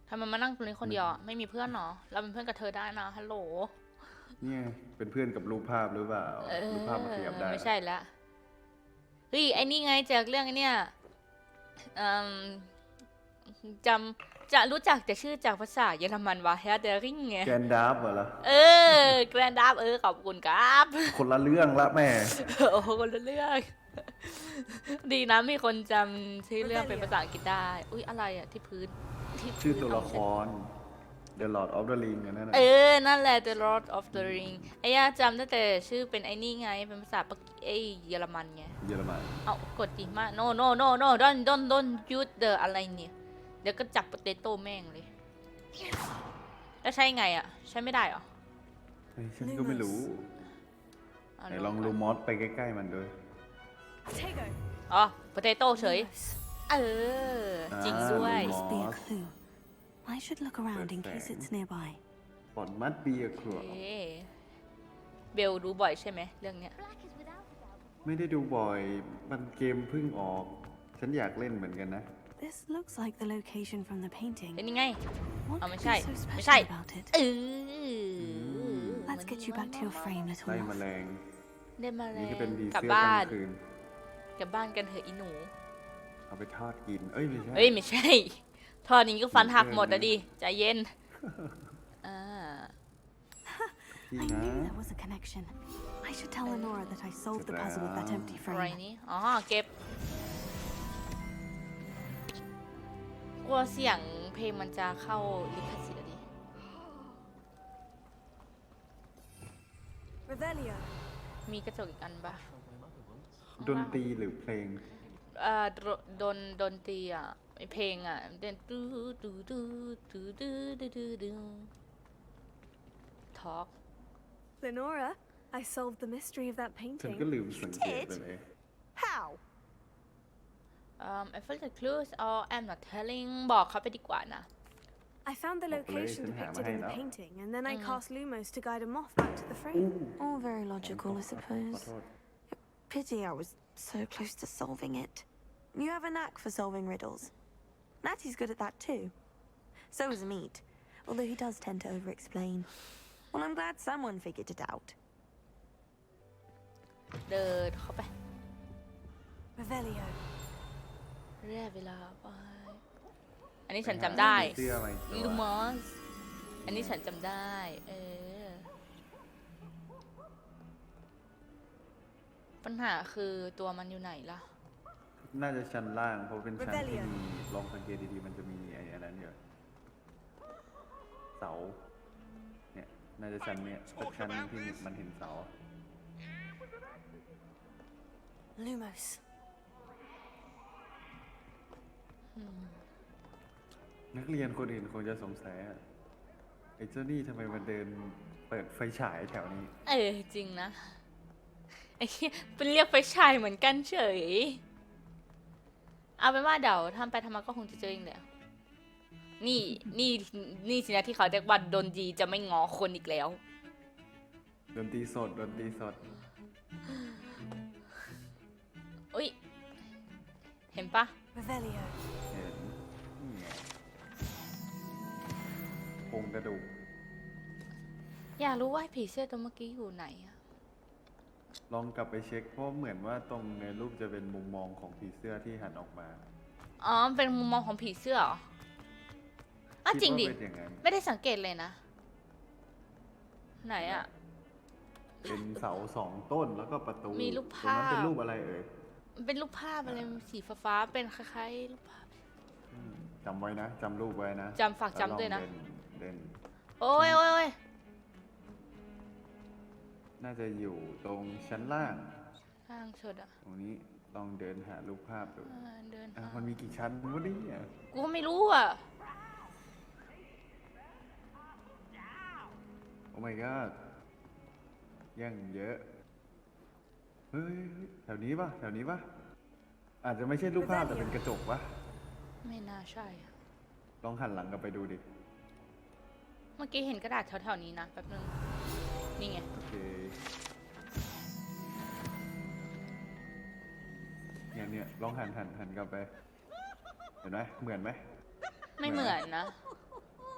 ทำไมมานั่งตรงนี้คนเดียวอ่ะไม่มีเพื่อนเหรอเราเป็นเพื่อนกับเธอได้นะฮัลโหล เนี่ยเป็นเพื่อนกับรูปภาพหรือเปล่ารูปภาพมันขยับได้ ไม่ใช่ละเฮ้ยไอ้นี่ไงจากเรื่องไอ้เนี่ยจะรู้จักแต่ชื่อจากภาษาเยอรมันว่า Herr der Ring ไง แกนดับเหรอ แกรนดับขอบคุณครับ คนละเรื่องละแม่ โอ้โหคนละเรื่อง ดีนะมีคนจำชื่อเรื่องเป็นภาษาอังกฤษได้ อุ้ยอะไรอ่ะที่พื้นที่พื้น ชื่อตัวละคร The Lord of the Ring อันนั้นน่ะ นั่นแหละ The Lord of the Ring ไอ้ย่าจำตั้งแต่ชื่อเป็นไอ้นี่ไงเป็นภาษาเยอรมันไง เยอรมัน เอากดดิมา no don't use the อะไรเนี่ยเดี๋ยวก็จับโปเตโต้แม่งเลยแล้วใช้ไงอ่ะใช้ไม่ได้เหรอ เฮ้ยฉันก็ไม่รู้ไหนลองลูมอสไปใกล้ๆมันด้วย Tego. อ๋อโปเตโต้เฉย จริงด้วย Must be a clue. I should look around in case it's nearby. What must be a clue เบลดูบ่อยใช่ไหมเรื่องเนี้ย ไม่ได้ดูบ่อย มันเกมเพิ่งออก ฉันอยากเล่นเหมือนกันนะ This looks like the location from the painting. เป็นยังไง What เอาไม่ could ใช่ be so ไม่ใช่ special about it? Let's get you back to your frame, little ไล่แม moth. ลง ได้มาแล้ นี่ ว ก็เป็นผี กลับ เสื้อก บ้า ลาน งคืน กลับบ้านกันเถอะอีหนู เอาไปทอดกิน เอ้ยไม่ใช่ เฮ้ยไม่ใช่ ทอดนี้ก็ฟันหักหมดแล้วดิใจเย็น พี่ I นะ knew there was a connection. I I should tell Lenora that I solved the puzzle with that empty อะไร frame. นี่อ๋อเก็บกลัวเสียงเพลงมันจะเข้าลิขสิทธิ์อะดิ Revelio. มีกระจกอีกอันปะ ดนตรีหรือเพลง ดนตรีอ่ะไอเพลงอ่ะเดินดูดูดูดูดูดูดูดูทอล์ก Lenora, I solved the mystery of that ฉัน painting. ก็ลืมสังเกตไปเลย How? I felt the clues or I'm not telling บอกเขาไปดีกว่านะ I found the location depicted in the painting, and then I cast Lumos to guide a moth back to the frame. All very logical, I suppose. Pity I was so close to solving it. You have a knack for solving riddles. Natty's good at that too. So is Meat, although he does tend to over-explain. Well, I'm glad someone figured it out. เดินเข้าไป Revelio. เรียกเวลาไปอันนี้ฉันจำได้ เสื้อมาอีกตัว ลูมอสอันนี้ฉันจำได้ปัญหาคือตัวมันอยู่ไหนล่ะ น่าจะชั้นล่างเพราะเป็นชั้นที่มีลองสังเกตดีๆมันจะมีไอ้อันนั้นอยู่เสาเนี่ยน่าจะชั้นเนี่ยสักชั้นที่มันเห็นเสา Lumos. นักเรียนคนอื่นคงจะสงสัยอะไอ้เจ้านี่ทำไมมันเดินเปิดไฟฉายแถวนี้ จริงนะไอ้เหี้ยเป็นเรียกไฟฉายเหมือนกันเฉยเอาเป็นว่าเดี๋ยวทำไปทำมาก็คงจะเจอเองแหละนี่สินะที่เขาเรียกว่าดนตรีจะไม่งอคนอีกแล้ว ดนตรีสดดนตรีสด อุ้ยเห็นปะ Revelio. เห็นนี่ไงโครงกระดูก อยากรู้ว่าผีเสื้อตัวเมื่อกี้อยู่ไหนอะ ลองกลับไปเช็คเพราะเหมือนว่าตรงในรูปจะเป็นมุมมองของผีเสื้อที่หันออกมา อ๋อเป็นมุมมองของผีเสื้อเหรออ้าวจริงดิ คิว่าเป็นอย่างนั้น ไม่ได้สังเกตเลยนะ ไหนอะ เป็นเสาสองต้นแล้วก็ประตู มีรูป ตรงนั้น ภาพ เป็นรูปอะไรเอ่ย เป็นรูปภาพอะไรสีฟ้าๆเป็นคล้ายๆรูปภาพ จำไว้นะจำรูปไว้นะ จำฝากจำด้วยนะ แลองเดิน โอ้ย น่าจะอยู่ตรงชั้นล่าง ทางชดอะ ตรงนี้ลองเดินหารูปภาพดู เดิน มันมีกี่ชั้นวะเนี่ย กูก็ไม่รู้อะ โอ้ my god ยังเยอะเฮ้ยแถวนี้ปะแถวนี้ปะอาจจะไม่ใช่รูปภาพแต่เป็นกระจกปะ ไม่น่าใช่อะ ลองหันหลังกลับไปดูดิ เมื่อกี้เห็นกระดาษแถวๆนี้นะแป๊บนึงนี่ไง โอเคเนี่ยลองหันกลับไปเห็นไหมเหมือนไหม ไม่เหมือนนะ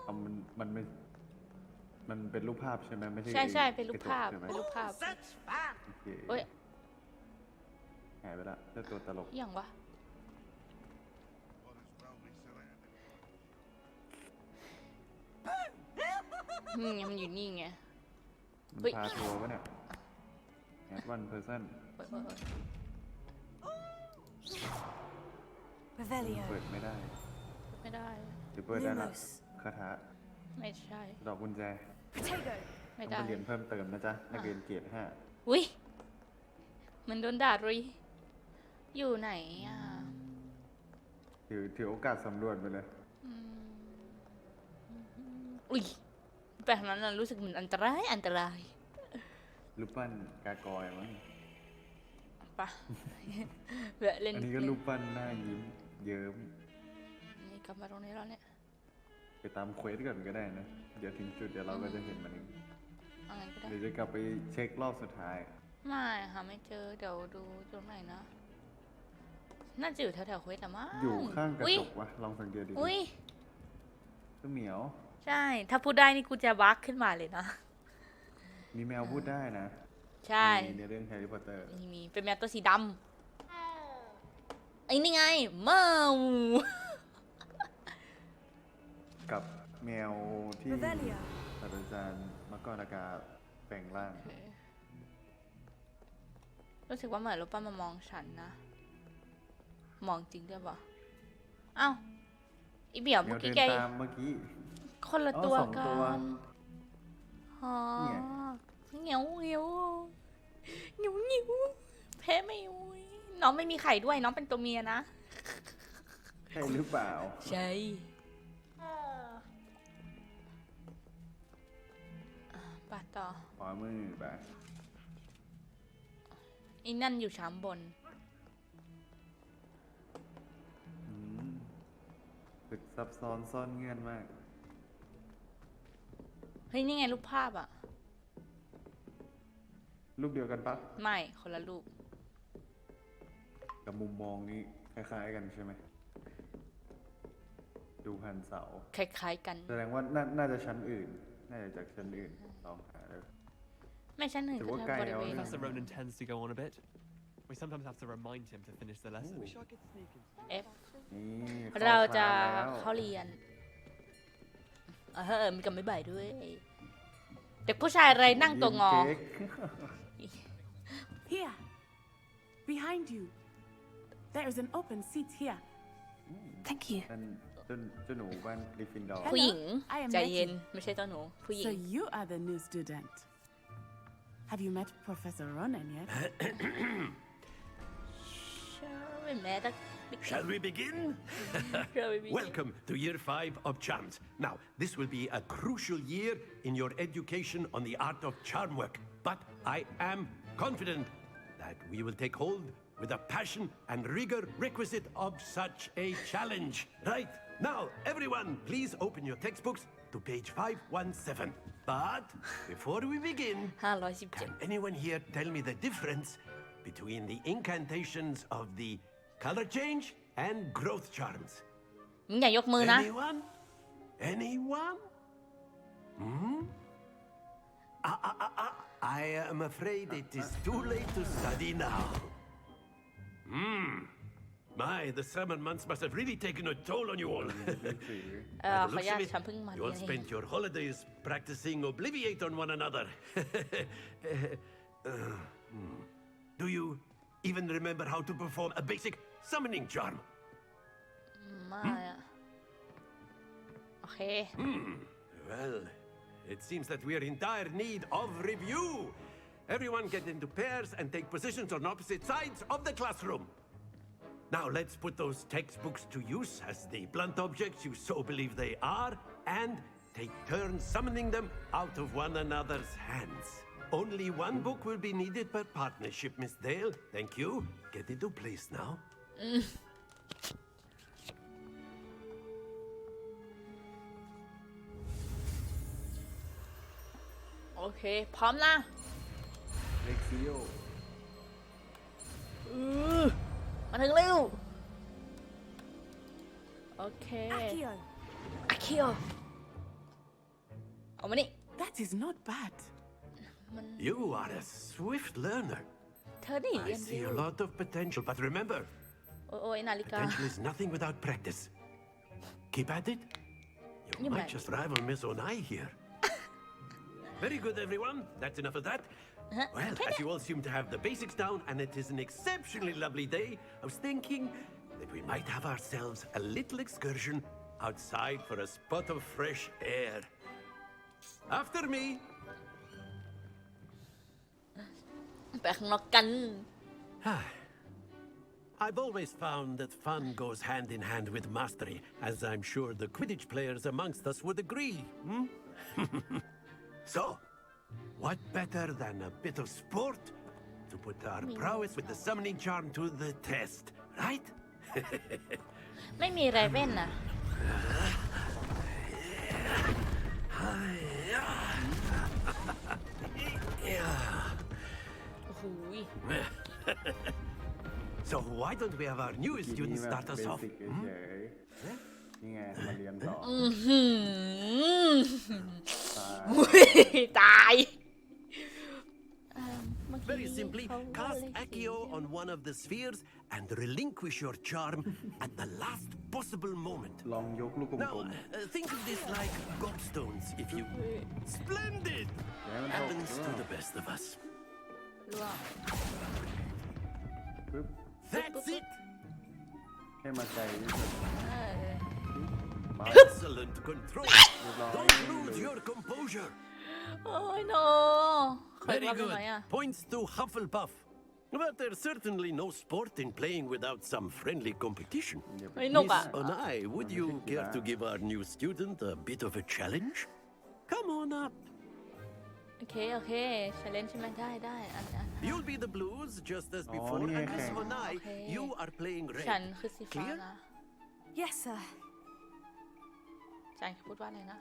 เอามันไม่มันเป็นรูปภาพใช่ไหมไม่ใช่ ใช่เป็นรูปภาพ กะจกใช่ไหม เป็นรูปภาพ โอเค เอ้ย หายไปละเจ้าตัวตลก อย่างวะนี่ไงมันอยู่นี่ไง มัน เฮ้ย พาทัวร์ปะเนี่ยแอดวันเพอร์ซัน Revelio. เปิดไม่ได้ ไม่ได้ หรือเปิดได้ละคาถา ไม่ใช่ ดอกกุญแจ Potato. ไม่ ต้อง ได้ ไปเรียนเพิ่มเติมนะจ๊ะนักเรียนเกรด อุ้ยมันโดนด่ารีอยู่ไหนอ่ะ 5ถือโอกาสสำรวจไปเลย อุ้ยไปทางนั้นน่ะรู้สึกเหมือนอันตราย รูปปั้นกากอยมั้ง ปะ แวะเล่น อันนี้ก็รูปปั้นหน้ายิ้มเยิ้ม นี่กลับมาตรงนี้แล้วเนี่ย ไปตามเควสก่อนก็ได้นะ เดี๋ยวถึงจุดเดี๋ยวเราก็จะเห็นมันเอง เอาไงก็ได้ เดี๋ยวจะกลับไปเช็ครอบสุดท้าย ไม่หาไม่เจอเดี๋ยวดูตรงไหนนะน่าจะอยู่แถวๆเควสอะมั้ง อยู่ข้างกระ อุ๊ย จกวะลองสังเกตดู อุ้ย ตัวเหมียว ใช่ ถ้าพูดได้นี่กูจะบักขึ้นมาเลยนะ มีแมวพูดได้นะ ใช่ ในเรื่องแฮร์รี่พอตเตอร์ มีเป็นแมวตัวสีดำไอ้นี่ไงเมา กับแมวที่ Revelio. ศาสตราจารย์มักกรนากาแปลงร่าง รู้สึกว่าเหมือนรูปปั้นมามองฉันนะมองจริงด้วยปะอ้าวอีเบี่ยวเมื่อกี้แก เดินตามเมื่อกี้ คนละตัว สอง กั ตัวน อ๋อ เนี่ย เหนียวเหนียวเหนียวเหนียวแพ้ไม่อุ้ยน้องไม่มีไข่ด้วยน้องเป็นตัวเมียนะ ใช่หรือเปล่า ใช่ปาต่อ ขวามือไป อีนั่นอยู่ชั้นบน ตึกซับซ้อนซ่อนเงื่อนมาก เฮ้ยนี่ไงรูปภาพอะ รูปเดียวกันปะ ไม่คนละรูป กับมุมมองนี้คล้ายๆกันใช่ไหมดูผ่านเสา คล้ายๆกัน แสดงว่าน่าจะชั้นอื่น น่าจะจากชั้นอื่นลองหาเลย ไม่ชั้นหนึ่ง ถือ ก็ ว่า ชั้น ใกล้ บริ แล้ว เวณ นะ Professor Ronan tends to go on a bit. We sometimes have to remind him to finish the lesson. Ooh. F นี่ เราจะ เข้า เข้าเรียนมีกันไม่บ่ายด้วย เด็กผู้ชายอะไรนั่งตัวงอ เค้ก Here. Behind you. There is an open seat here. Thank you. นั่นเจ้าหนูบ้านกริฟฟินดอร์ ผู้หญิง I am ใจเย็น Nettie. ไม่ใช่เจ้าหนู ผู้หญิง So you are the new student. Have you met Professor Ronan yet? ไม่แม้แต่ Shall we begin? Welcome to Year 5 of Charms. Now, this will be a crucial year in your education on the art of charm work, but I am confident that we will take hold with the passion and rigor requisite of such a challenge. Right, now, everyone, please open your textbooks to page 517. But before we begin, 517 can anyone here tell me the difference between the incantations of the color change and growth charms? มึงอย่ายกมือนะ Anyone? Anyone? Hmm? I am afraid it is too late to study now. My, the summer months must have really taken a toll on you all. ขออนุญาตฉันเพิ่งมา you เรีย all นเอง spent your holidays practicing Obliviate on one another. Do you even remember how to perform a basic summoning charm? ไม่อะโอเค Well, it seems that we are in dire need of review. Everyone get into pairs and take positions on opposite sides of the classroom. Now let's put those textbooks to use as the blunt objects you so believe they are, and take turns summoning them out of one another's hands. Only one book will be needed per partnership, Miss Dale. Thank you. Get into place now. โอเค พร้อมนะ เล็กซิโอ มาถึงเร็ว โอเค Accio. อาคิโอเอามานี่ That is not bad. มัน You are a swift learner. เธอนี่เรี I ยน see เร็ a ว lot of potential, but remember, โอ้ยนาฬิกา potential is nothing without practice. Keep at it. You You might might. just rival Miss Onai here. Very good, everyone. That's enough of that. Well, as you all seem to have the basics down, and it is an exceptionally lovely day, I was thinking that we might have ourselves a little excursion outside for a spot of fresh air. After me. ไปข้างนอกกัน I've always found that fun goes hand in hand with mastery, as I'm sure the Quidditch players amongst us would agree. So, what better than a bit of sport to put our prowess with the summoning charm to the test, right? ไม่มีไรเว้นนะโอ้โห So why don't we have our newest ที student นี้แบบ start เบ us off? สิกเฉยๆนี่ไงมาเรียนต่อ อุ๊ยตาย Very simply, cast Accio on one of the spheres and relinquish your charm at the last possible moment. ลองยกลูกก Now, ลม think of this like gobstones, if you... Splendid! ๆแล้วมันตก Happens หรือ to เป the ล่า best of us. ล่วง ปึ๊บ That's it. ให้มาไกลที่สุด มา Excellent control. เรียบร้อย Don't lose your composure. โอ้ยโนเคย Very ทำได้ไหม good. อ่ะ Points to Hufflepuff. But there's certainly no sport in playing without some friendly competition. เฮ้ยหนุก Miss อ่ะ Onai, would you care to give our new student a bit of a challenge? Come on up. โอเคเชลเลนใช่ไหมได้อัน You'll be the blues just as Oh, before, and Miss okay. Onai, Okay. you are playing ฉัน red. คือสีฟ้า Clear? นะ Yes, sir. ฉันพูดว่าอะไรนะ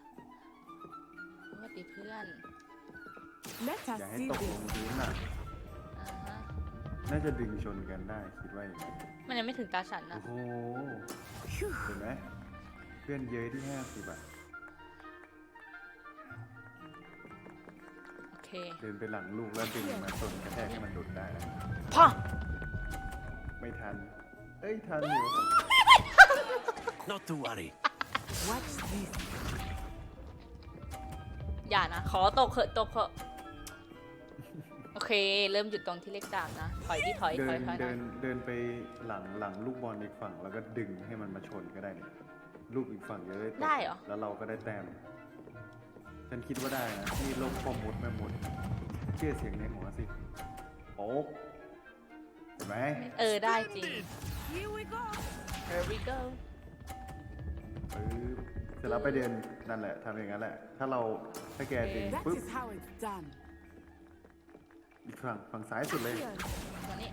สวัสดีเพื่อน Let อย่า us ให้ see ตกล this. งพื้นน่ะ อ่าฮะ น่าจะดึงชนกันได้คิดว่าอย่างนั้น มันยังไม่ถึงตาฉัน โอ้ นะ โหเห็นไหมเพื่อนเย้ยที่50 อ่ะ โอเค เดินไปหลังลูกแล้วดึงมาชนกระแทกให้มันหลุดได้นะ พ่อ ไม่ทัน เอ้ยทันอยู่ Not to worry. Watch this. อย่านะ ขอตกเถอะโอเค เริ่มหยุดตรงที่เลข3นะ ถอยที่ถอย เดิน นะ เดินไปหลังลูกบอลอีกฝั่งแล้วก็ดึงให้มันมาชนก็ได้เนี่ยลูกอีกฝั่งจะได้ตก ได้เหรอ แล้วเราก็ได้แต้มฉันคิดว่าได้นะนี่โลกพ่อมุดแม่มุดเชื่อเสียงในหัวสิโป๊กเห็นไหม ได้จริง Here we go. Here we go ปึ๊บเสร็จแล้วไปเดินนั่นแหละทำอย่างนั้นแหละ ถ้าแกดึง That ปึ๊บ is how it's done. อีกฝั่งซ้ายสุดเลย มานี่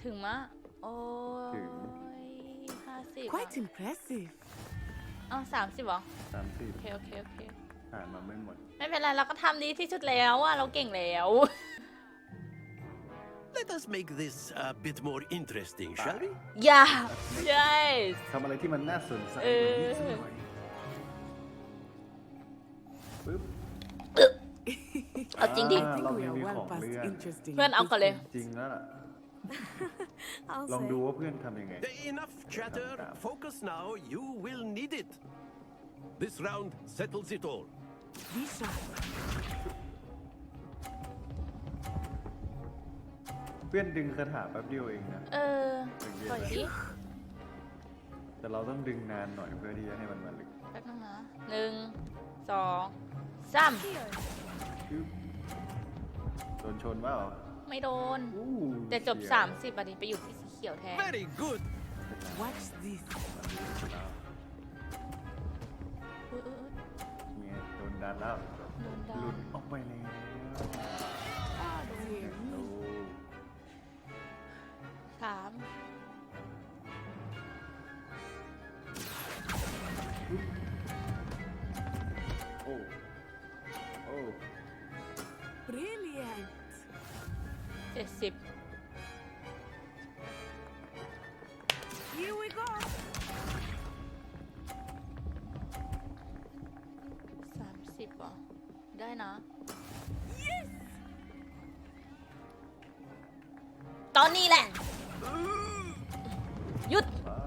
ถึงมะ โอ้ ถึง ย50 Quite impressive. อ้าว30เหรอ 30 โอเค ผ่านมาไม่หมด ไม่เป็นไร เราก็ทำดีที่สุดแล้วอะเราเก่งแล้ว Let us make this a bit more interesting, shall we? อย่า yes ทำอะไรที่มันน่าสนใจ เอก ว่า อ นี้สักหน่อยปึ๊บ เอาจริงดิ I think เรา we ยัง are มี well ของ past เรื่อง interesting. เพื่อนเอาก่อนเลย จริงแล้วล่ะ I'll ลอง say. ดูว่าเพื่อนทำยังไง Enough chatter. Focus now. You will need it. This round settles it all. Be sharp. เพื่อนดึงคาถาแป๊บเดียวเองนะ ปล่อยดิ แต่เราต้องดึงนานหน่อยเพื่อที่จะให้มันมาลึก แป๊บนึงนะ1 2 3 ปึ๊บโดนชนว่า ไม่โดน อู้ แต่จบ เฉีย 30อะดิไปอยู่ที่สีเขียวแทน Very good. Watch this. เนี่ยโดนดันแล้ว โดนดั หลุ น ดออกไปแล้ว Oh dear โอ้ me. 3 โอ้โอ้ Brilliant. 70 Here we go. 30เหรอได้นะ ตอนนี้แหละ หยุด ว้า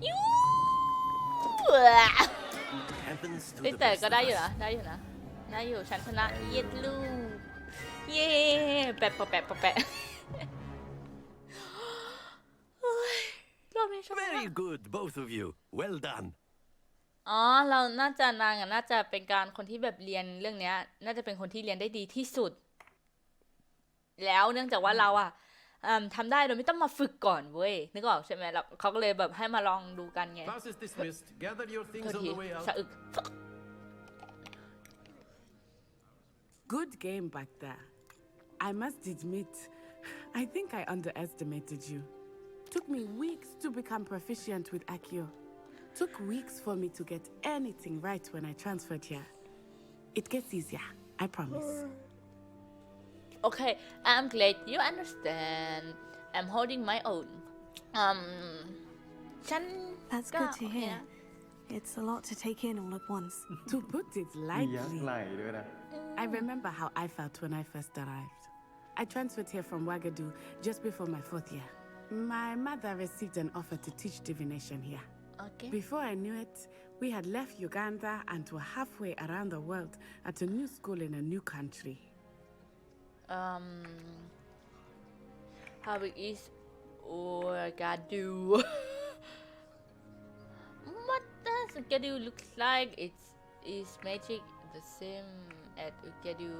ว ยู Happens to เอ้ย the แต่ best ก็ of ได้อยู่ us. นะ ได้อยู่ฉันชนะเย็ดลูก เย้แปะเฮ้ยรอบนี้ชนะ Very good, both of you. Well done. อ๋อ เราน่าจะนางอ่ะน่าจะเป็นการคนที่แบบเรียนเรื่องเนี้ย น่าจะเป็นคนที่เรียนได้ดีที่สุด แล้วเนื่องจากว่าเราอ่ะทำได้โดยไม่ต้องมาฝึกก่อนเว้ย นึกออกใช่ไหมแล้วเขาก็เลยแบบให้มาลองดูกันไง Class is dismissed. Gather your โท things ษ on ที the way out. สะอึก Good game back there. I must admit, I think I underestimated you. Took me weeks to become proficient with Accio. Took weeks for me to get anything right when I transferred here. It gets easier, I promise. Okay, I'm glad you understand. I'm holding my own. ฉัน That's ก็ good to โอเค hear. นะ It's a lot to take in all at once. To put it มียักษ์ lightly, ไหลด้วยนะ I remember how I felt when I first arrived. I transferred here from Wagadu just before my 4th year. My mother received an offer to teach divination here. Okay. Before I knew it, we had left Uganda and were halfway around the world at a new school in a new country. how big is Oregado what does Oregado look like is magic the same as Oregado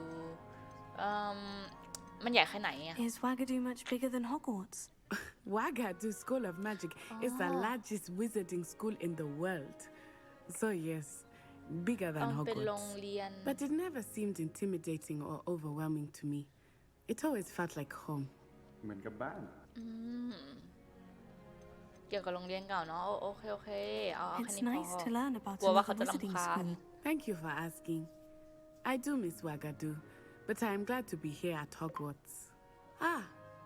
มันใหญ่แค่ไหนอะ Is Wagadu much bigger than Hogwarts? Wagadu School of Magic is the largest wizarding school in the world. So yes, bigger than เป็นโรง Hogwarts. เรียน But it never seemed intimidating or overwhelming to me. It always felt like home. เหมือนกับบ้าน เกี่ยวกับโรงเรียนเก่าเนาะโอเคเอาแค่ It's นี้พอ nice to learn about กลัวว่า another เขาจะ wizarding รำคาญ school. Thank you for asking. I do miss Wagadu, but I am glad to be here at Hogwarts.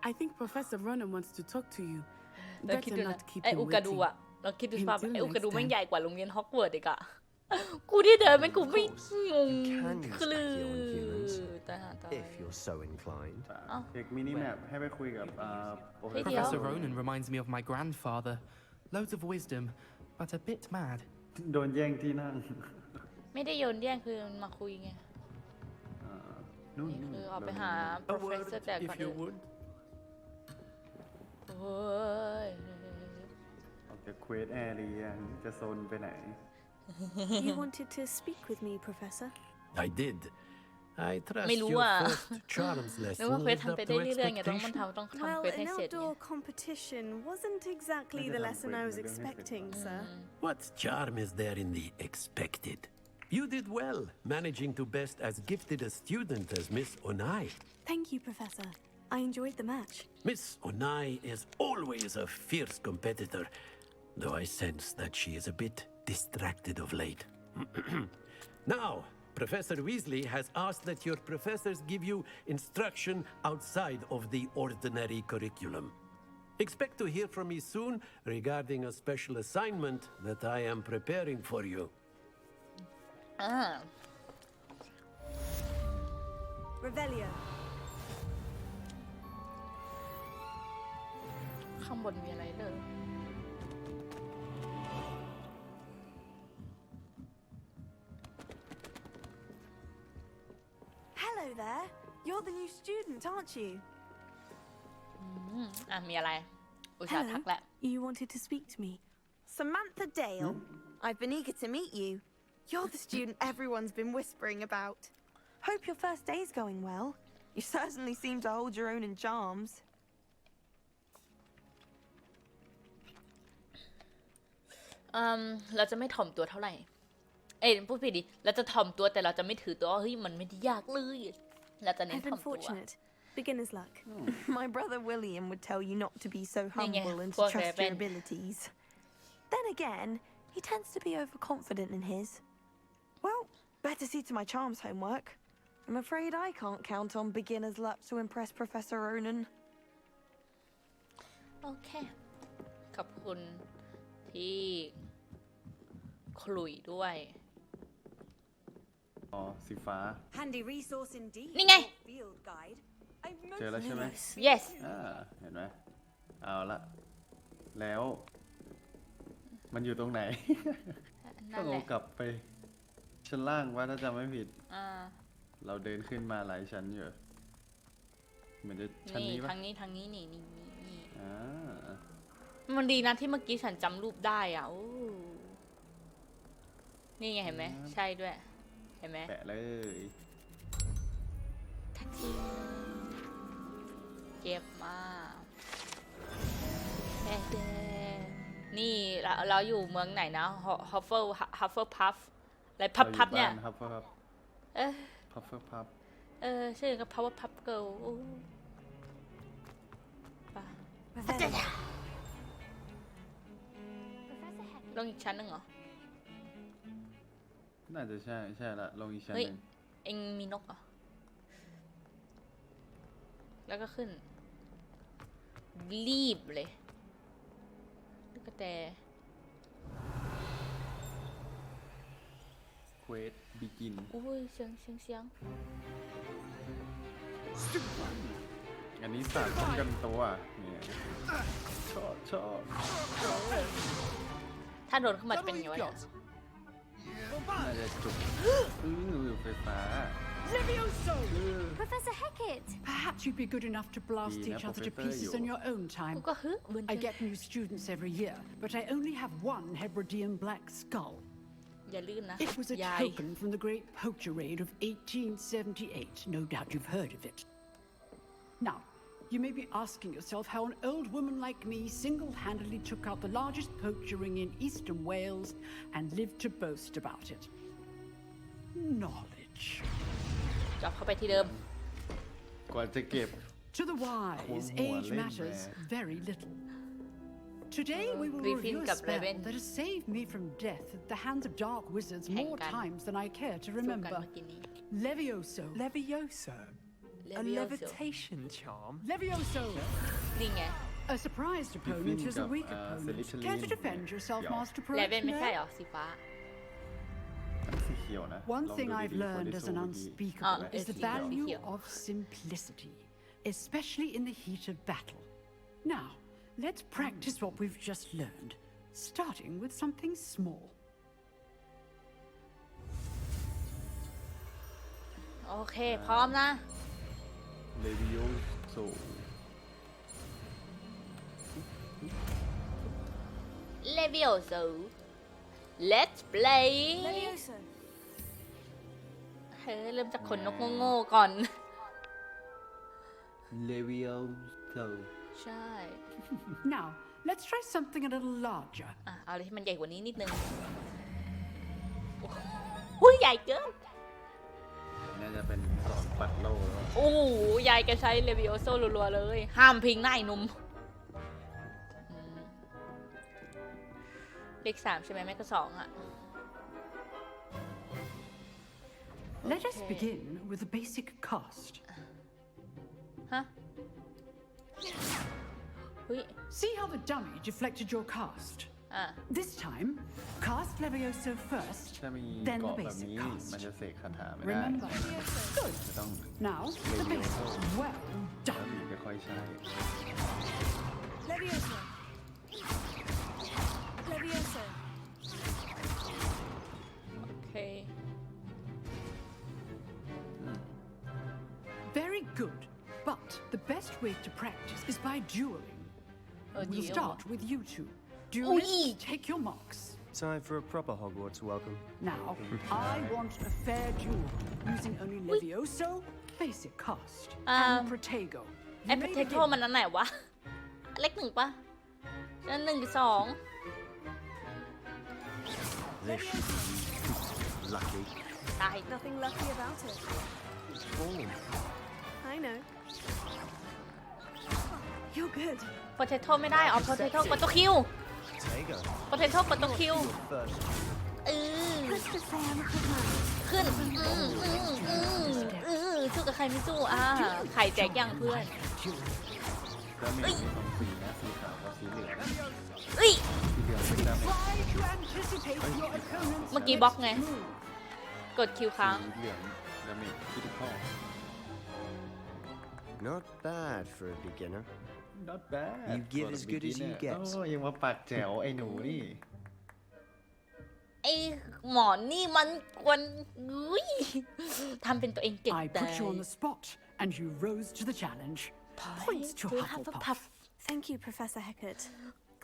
I think Professor Ronan wants to talk to you. เราคิด Better ดูนะ not keep ไอ้ him อูกาดู waiting. อะเราคิดดูสภาพ Until ไอ้อูกาดู next แม่ง time. ใหญ่กว่าโรงเรียนฮอกวอตส์อีกอะกูที่เดินไม่กูไม่งง can use คลือ Accio on humans ตาย if you're so inclined. เด็กมินิแมปให้ไปคุยกับHey, dear. Professor Ronan reminds me of my grandfather. Loads of wisdom, but a bit mad. โดนแย่งที่นั่ง ไม่ได้โยนแย่งคือมาคุยไง นู่น นี่คือออกไป นู่น หา A word, professor แต่ก่อน if you อื่น would. โอ้ย ออกจากเควสแอเรียจะโซนไปไหน You wanted to speak with me, Professor? I did. I trust ไม่รู้ your อ่ะ first charms นึก lesson ว่าเควส lived ทำ up ไป to ได้เรื่อยๆไงต้อง expectation. ทำเควส Well, ให้ an เสร็จไง outdoor competition wasn't exactly the lesson I was expecting, sir. What charm is there in the expected? You did well, managing to best as gifted a student as Miss Onai. Thank you, Professor. I enjoyed the match. Miss Onai is always a fierce competitor, though I sense that she is a bit distracted of late. Now, Professor Weasley has asked that your professors give you instruction outside of the ordinary curriculum. Expect to hear from me soon regarding a special assignment that I am preparing for you. อ่า Revelio. ข้างบนมีอะไรเลย Hello there. You're the new student, aren't you? มีอะไร อุตส่าห์ทัก Hello. แหละ You wanted to speak to me. Samantha Dale. I've been eager to meet you. You're the student everyone's been whispering about. Hope your first day's going well. You certainly seem to hold your own in charms. เราจะไม่ถ่อมตัวเท่าไหร่ เอ้ยพูดผิดดิ เราจะถ่อมตัวแต่เราจะไม่ถือตัวว่าเฮ้ยมันไม่ได้ยากเลย เราจะเน้น I've ถ่อ been มตัว fortunate. Beginner's luck. My brother William would tell you not to be so Yeah, humble and to poor trust your Kevin. abilities. Then again, he tends to be overconfident in his. Well, better see to my charms homework. I'm afraid I can't count on beginner's luck to impress Professor Ronan. โอเค ขอบคุณที่ขลุ่ยด้วย อ๋อ สีฟ้า Handy resource indeed. นี่ไง Field guide. เจอแล้วใช่ไหม yes เห็นไหม เอาละ แล้ว มันอยู่ตรงไหน นั่ ต้อน ง แห เอา ละ กลับไปชั้นล่างว่าถ้าจำไม่ผิด อ่า เราเดินขึ้นมาหลายชั้นอยู่เหมือนจะชั้น นี่ นี้ปะ ทางนี้นี่ อ่า มันดีนะที่เมื่อกี้ฉันจำรูปได้อ่ะโอ้นี่ไงเห็นไหม ใช่ด้วย เห็นไหม แปะเลย ทักทีเจ็บมากนี่เราอยู่เมืองไหนนะฮัฟเฟิลพัฟอะไรพับเนี่ย ฮัฟเฟิลพับ เออ พัฟเฟิลพับ ชื่อกับ power pup girl โอ้ป่ะ Revelio. ลงอีกชั้นหนึ่งเหรอ น่าจะใช่ใช่ละลงอีกชั้น เฮ้ย หนึ่ง เอ็งมีนกเหรอ แล้วก็ขึ้น รีบเลยลูกกระแต เควสบิกิน อุ้ยเสียง อันนี้ศาสตร์ป้องกันตัวเนี่ยชอบ ถ้าโดนเข้ามาจะเป็นยังไงวะเนี่ย น่าจะจุกไฟฟ้า Leviosa! Levioso! Professor Hecat! Perhaps you'd be good enough to blast each other to pieces on your own กู time. ก็ฮึเหมือน I กัน get new students every year, but I only have one Hebridean black skull. อย่าลื่นนะ It was a ยาย token from the Great Poacher Raid of 1878. No doubt you've heard of it. Now, you may be asking yourself how an old woman like me single-handedly took out the largest poacher ring in eastern Wales and lived to boast about it. Knowledge. จับเข้าไปที่เดิม กว่าจะเก็บ To the wise, age matters very little. Today we will Griffin review a กับ spell Raven that has saved me from death at the hands of dark wizards แข่ง more กัน times than I care to สู้กัน remember. เมื่อกี้นี้ Levioso. Levioso. A Levioso levitation charm? Levioso. นี่ไง A surprised opponent is a weak opponent. Care to defend yourself, Master Pro? เลเว่นไม่ใช่เหรอ สีฟ้า สีเขียวนะ One ลอง thing ดู I've ดีๆ learnedคน as ที่ an สู้เมื่อกี้ unspeakable is the it's value here. of simplicity, especially in the heat of battle. Now, let's practice what we've just learned, starting with something small. โอเค พร้อมนะ Levioso Levioso Let's play Levioso. เฮ้ยเริ่มจากขนนกโง่ๆก่อน Levioso ใช่ Now, let's try something a little larger. อ่ะ เอาอะไรที่มันใหญ่กว่านี้นิดนึงอุ้ยใหญ่เกิน น่าจะเป็นสอนปัดโล่แล้ว โอ้โหยายแกใช้เลวิโอโซรัวๆเลย ห้ามพิงหน้าไอ้หนุ่มเลข3ใช่ไหมแม่ก็2อ่ะ Let us begin with a basic cast. ฮะเฮ้ย See how the dummy deflected your cast? อ่ะ This time, cast Levioso first, ถ้ามี then เกาะ the แบบ basic นี้มัน cast. จะเสกคาถาไม่ได้ Remember. Good. จะต้อง Now, the basics. Well แล้ว done. ถึงจะค่อยใช้ Levioso. Levioso. โอเค Very good. But the best way to practice is by dueling. We'll duel. start with you two. Ui. Duelists, take your marks. Time for a proper Hogwarts welcome. Now, I want a fair duel using only Levioso, basic cast, and Protego. ไอ้ You ป may เทโท begin. มันอันไหนวะ เลข1ปะอัน1หรือ2 This lucky. ตาย Nothing lucky about it. Form. I know. You're good. ปเทโทไม่ได้อ๋อปเทโทกดตัวคิว Tego. ปเทโทกดตัวคิว First. Let's just say I'm a good man. ขึ้นสู้กับใครไม่สู้ไข่แจกยังเพื่อน แล้วมีสองสีนะสีขาวกับสีเหลือง เอ้ย สีเหลืองเป็นดาเมจ Try to anticipate your opponent's เมื่อกี้บล็อกไง next move. กดคิวค้าง สีเหลืองดาเมจคิดเข้า Not bad for a beginner. not bad You give as good as you get. โอ้ยังมาปากแจ๋วไอ้หนูนี่ ไอ้หมอนนี่มันกวนอุ้ยทำเป็นตัวเองเก่ง I แต่ put you on the spot, and you rose to the challenge. Points to Hufflepuff. Thank you, Professor Hecat.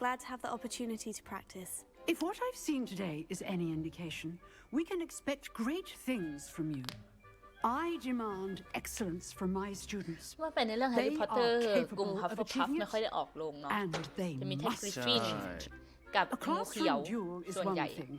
Glad to have the opportunity to practice. If what I've seen today is any indication, we can expect great things from you. I demand excellence from my students, ว่าไปในเรื่องแฮร์รี่พอตเตอร์กลุ่มฮัฟเฟิลพัฟไม่ค่อยได้ออกลงเนาะ and they จะมีแท่น must กริฟฟิน achieve it. กับ A งูเขียว classroom duel is ส่วน one ใหญ่ thing,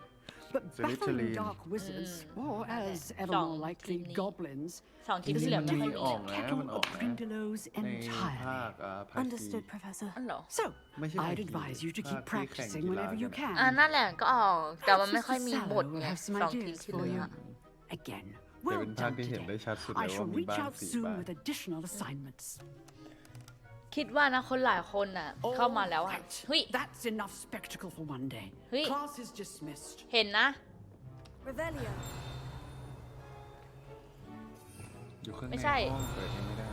but battling Slytherin. dark wizards, or as ever more likely, Gimli. goblins, 2 ทีมที่เหลือไม่ค่อย มี มี ออกนะ kettle มันออก of นะ Grindylows ในภา entirely. คภาค Understood, Professor. อันเหรอ So,ไม่ใช่ I'd ภาค advise you to ภา keep คที่แข่ง practicing กีฬา whenever you กัน can. นั่นแหละก็ออก แต่มันไม่ค่อยมีบท Perhaps Mr. ไง Sallow will have some 2 ทีม ideas ที่ for เหลื you. อ Again, แต่ well เป็นภาค done ที่เห็นได้ today. ชัดสุด I เลยว่า shall มี reach บ้าน out สี soon บ้าน with additional assignments. คิดว่านะคนหลายคนน่ะ เข้ามาแล้วอ่ะ Right. เฮ้ย That's enough spectacle for one day. Hui. Class is dismissed. เห็นนะ Revelio. อยู่ข้าง ไม่ ใน ใช่ ห้องเปิดยังไม่ได้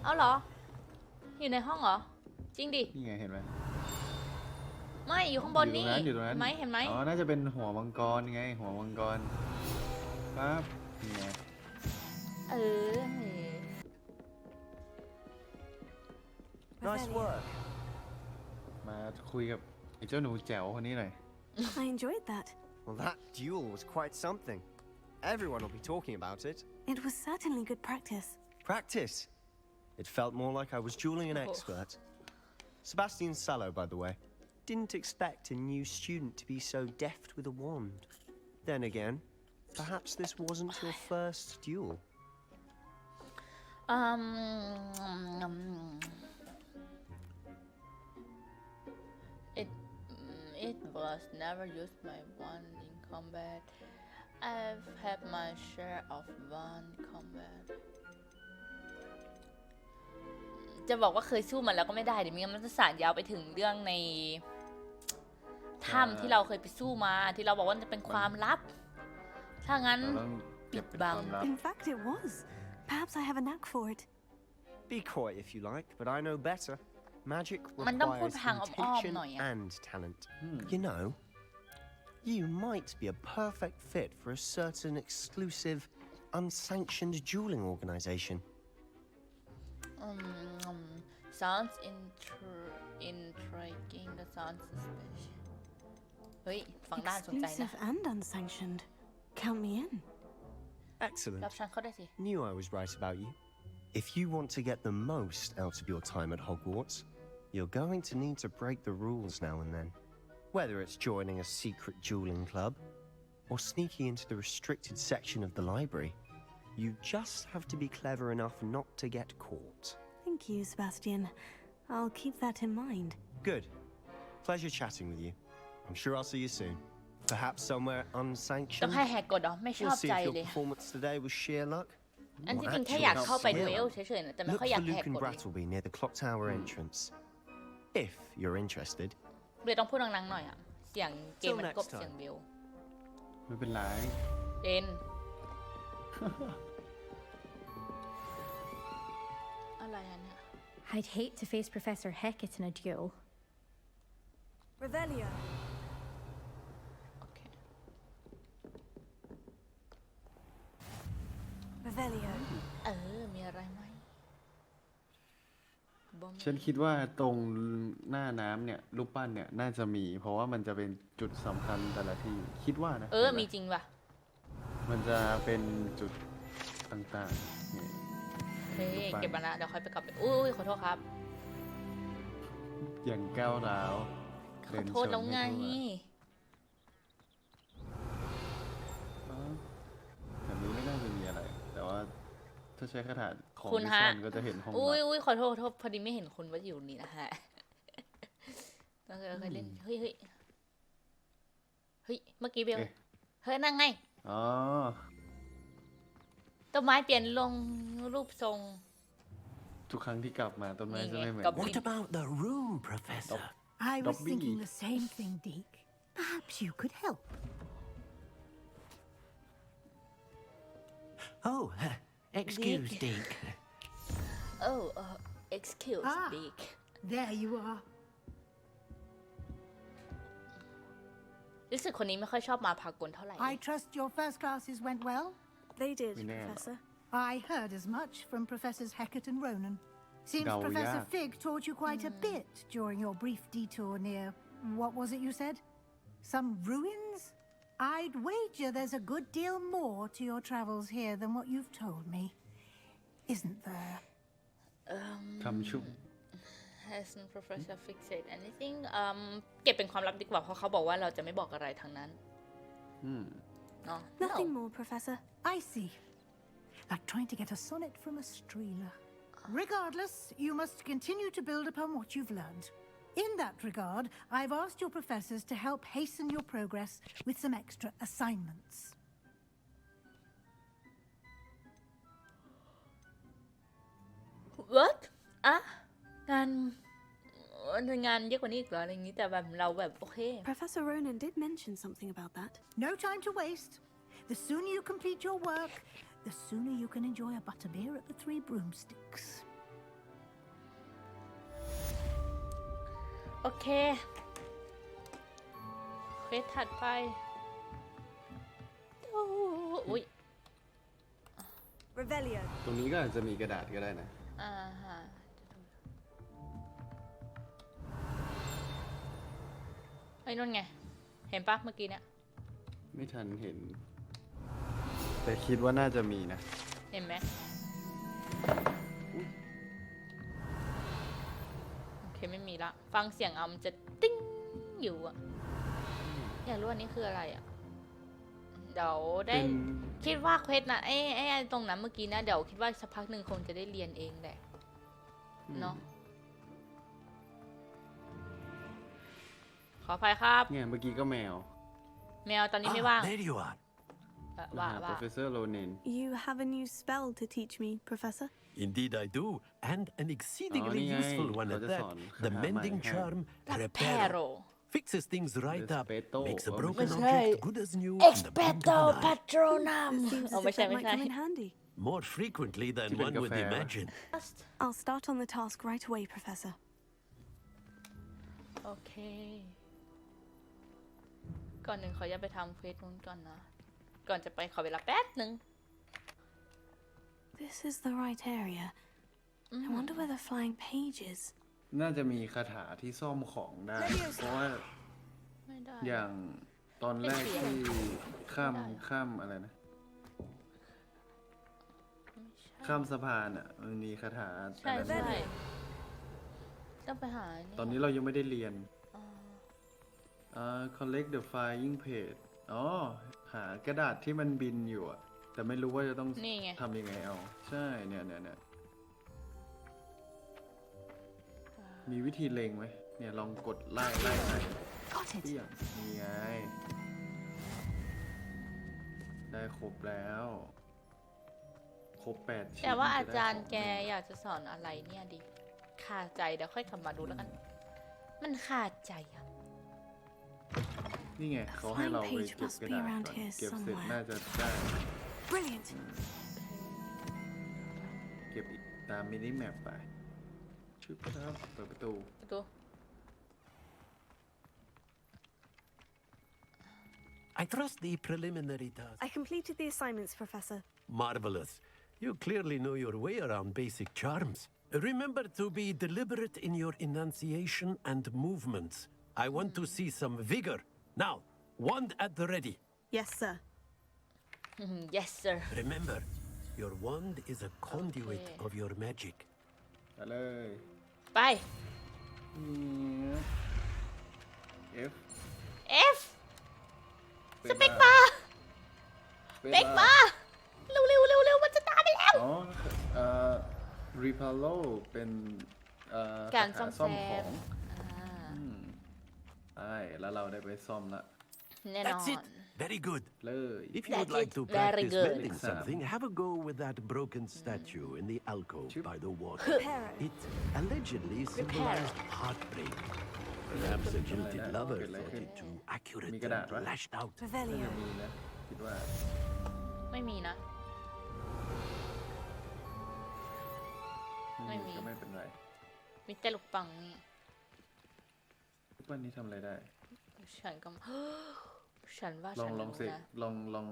เอาเหรอ อยู่ในห้องเหรอ จริงดิ นี่ไงเห็นไหม ไม่อยู่ข้างบน อยู่ตร นี่ งนั้นอยู่ตรงนั้น ไหมเห็นไหม อ๋อ น่าจะเป็นหัวมังกรไง หัวมังกรปั๊บนี่ไง เออ Nice work. มาคุยกับไอ้เจ้าหนูแจ๋วคนนี้หน่อย I enjoyed that. Well, that duel was quite something. Everyone will be talking about it. It was certainly good practice. Practice. It felt more like I was dueling an expert. Sebastian Sallow, by the way, didn't expect a new student to be so deft with a wand. Then again, perhaps this wasn't your first duel. It was never used my wand in combat. I've had my share of wand combat. จะบอกว่าเคยสู้มันแล้วก็ไม่ได้เดี๋ยวมันจะสานยาวไปถึงเรื่องในถ้ำที่เราเคยไปสู้มาที่เราบอกว่าจะเป็นความลับถ้างั้นปิดบัง In fact, it was. Perhaps I have a knack for it. Be coy if you like, but I know better. Magic มันต้องพูด requires ทางอ้อมๆ intention หน่อยอะ and talent. You know, you might be a perfect fit for a certain exclusive, unsanctioned dueling organization. Sounds intriguing. The sounds suspicious. เฮ้ยฟังด้านสนใจนะ Exclusive and unsanctioned. Count me in. Excellent. รับฉันเข้าได้สิ Knew I was right about you. If you want to get the most out of your time at Hogwarts, you're going to need to break the rules now and then. Whether it's joining a secret dueling club or sneaking into the restricted section of the library, you just have to be clever enough not to get caught. Thank you, Sebastian. I'll keep that in mind. Good. Pleasure chatting with you. I'm sure I'll see you soon. Perhaps somewhere ต้อง unsanctioned. ให้แหกกฎเหรอไม่ชอ We'll บ see ใจ if your เลย performance today was sheer luck. อันที่ or จริงแค่ actual อยากเข้าไปดูเอล skill. เฉยๆนะแต่ไม่ Look ค่อยอยาก for แหก Luke and กฎเลย Brattleby near the clock tower entrance. If you're interested. เลยต้องพูดดังๆหน่อยอ่ะเสียงเกมมันกบเสียงเบล ไม่เป็นไร เด่น อะไรอันเนี่ย I'd hate to face Professor Hecat in a duel. Revelio. โอเค Revelio. มีอะไรไหมบอม ฉันคิดว่าตรงหน้าน้ำเนี่ยรูปปั้นเนี่ยน่าจะมี เพราะว่ามันจะเป็นจุดสำคัญแต่ละที่คิดว่านะ มีจริงป่ะ มันจะเป็นจุดต่างๆนี่ เฮ้ยเก็บมาละเดี๋ยวค่อยไปกลับไปอุ้ยขอโทษครับ อย่างก้าวร้าว ขอโทษแล้วไง แต่นี้ไม่น่าจะมีอะไร แต่ว่าถ้าใช้คาถาของ คุณ วิ ฮะ ซอนก็จะเห็นห้อง อุ้ยขอโทษพอดีไม่เห็นคุณว่าอยู่นี่นะฮะเราเคยเล่นเฮ้ยเมื่อกี้เบลเฮ้ยนั่งไง อ๋อ ต้นไม้เปลี่ยนลงรูปทรง ทุกครั้งที่กลับมาต้นไม้จะไม่เหมือน What about the room, Professor? I was Dobby. thinking the same thing, Deke. Perhaps you could help. Oh, excuse Deke. excuse Ah. me There you are. รู้สึกคนนี้ไม่ค่อยชอบมาพากลเท่าไหร่ I trust your first classes went well. They did, Winner. Professor. I heard as much from Professors Hecat and Ronan. Seems Oh, Professor yeah. Fig taught you quite a bit during your brief detour near, what was it you said? Some ruins? I'd wager there's a good deal more to your travels here than what you've told me. Isn't there? คำชุบ Hasn't Professor Fig said anything เก็บเป็นความลับดีกว่าเพราะเขาบอกว่าเราจะไม่บอกอะไรทั้งนั้นเนาะ Nothing more, Professor. I see. Like trying to get a sonnet from a streeler. Regardless, you must continue to build upon what you've learned. In that regard, I've asked your professors to help hasten your progress with some extra assignments. What อะงานเยอะกว่านี้อีกเหรออะไรอย่างนี้แต่แบบเราแบบโอเค Professor Ronan did mention something about that. No time to waste. The sooner you complete your work, the sooner you can enjoy a butterbeer at the Three Broomsticks. โอเคเควสถัดไปอุ้ย Revelio. ตรงนี้ก็อาจจะมีกระดาษก็ได้นะ ฮะ ฮ้ยนั่นไงเห็นปะเมื่อกี้เนี่ย ไม่ทันเห็น แต่คิดว่าน่าจะมีนะ เห็นไหมโอเคไม่มีละฟังเสียงมันจะติ้งอยู่อะอยากรู้อันนี้คืออะไรอะเดี๋ยวได้คิดว่าเควสนะไอ้ตรงนั้นเมื่อกี้นะเดี๋ยวคิดว่าสักพักหนึ่งคงจะได้เรียนเองแหละเนาะขออภัยครับเนี่ยเมื่อกี้ก็แมว แมวตอนนี้ไม่ว่าง There you are. ว่า Professor Ronen You have a new spell to teach me, Professor? Indeed I do, and an exceedingly Oh, useful one at that. The mending charm, Reparo. Fixes things right up, makes a broken object good as new, and the bad Patronum Seems Oh, as if that might come in handy. more frequently than one would imagine. I'll start on the task right away, Professor. โอเคก่อนหนึ่งขออย่าไปทำเควสนู้นก่อนนะก่อนจะไปขอเวลาแป๊บหนึ่ง This is the right area. I wonder where the flying page is. น่าจะมีคาถาที่ซ่อมของได้ เพราะว่า ไม่ได้ อย่างตอนแรกที่ข้ามอะไรนะ ข้ามสะพานอ่ะมันมีคาถา ใช่ใช่ต้องไปหา ตอนนี้เรายังไม่ได้เรียนcollect the flying page อ๋อหากระดาษที่มันบินอยู่อะแต่ไม่รู้ว่าจะต้องทำยังไงเอาใช่เนี่ยมีวิธีเล็งไหมเนี่ยลองกดไล่ไปที่อย่างนี่ไงได้ครบแล้วครบ8ชิ้นแต่ว่าอาจารย์แกอยากจะสอนอะไรเนี่ยดิขาดใจเดี๋ยวค่อยกลับมาดูแล้วกันมันขาดใจอะ นี่ไงเขาให้เราไปเก็บกระดาษก่อนเก็บเสร็จน่าจะได้ Brilliant. เก็บอีกตามมินิแมปไปชื่อครับเปิดประตู I trust the preliminary task. I completed the assignments, Professor. Marvelous. You clearly know your way around basic charms. Remember to be deliberate in your enunciation and movements. I want to see some vigor. Now, wand at the ready. Yes, sir. Yes, sir. Remember, your wand is a conduit of your magic. ไปเลย ไป F F สเปกบาร์เร็วมันจะตามไปแล้ว อ๋อReparo เป็นการซ่อมของใช่แล้วเราได้ไปซ่อมละ แน่นอน That's it. Very good. เลย If you would like to practice mending something, have a go with that broken statue in the alcove by the water. It allegedly symbolized heartbreak. Perhaps a jilted lover thought it too accurate and lashed out. น่าจะมีนะคิดว่า ไม่มีนะไม่มี ก็ไม่เป็นไร มีแต่ลูกปังนี่ ทุกวันนี้ทำอะไรได้ ฉันก็ฉันว่า ล ฉั อง น ลองเสกลอง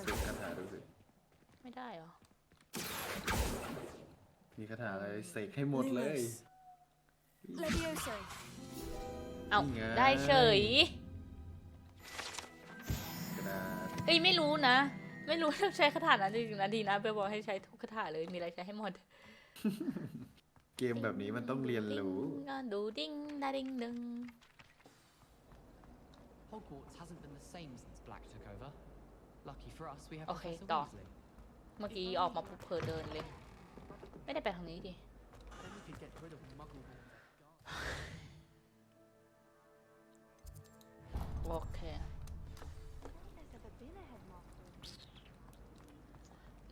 เสกคาถาดูสิ ไม่ได้เหรอ มีคาถาอะไรเสกให้หมดเลย Levioso. เอาได้เฉย กระดาษ เอ้ยไม่รู้นะ ไม่รู้ใช้คาถานั้นจริงๆนะดีนะเบลบอกให้ใช้ทุกคาถาเลยมีอะไรใช้ให้หมด เกมแบบนี้มันต้องเรียนรู้ ดูดิ้งดาดิ้งดึง Hogwarts hasn't been the same since Black took over. Lucky for us, we have Okay, Professor ต่อ Weasley. เมื่อกี้ออกมาปุ๊บเพอเดินเลย ไม่ได้ไปทางนี้ดิ Then we could get rid of Muggle. โอเค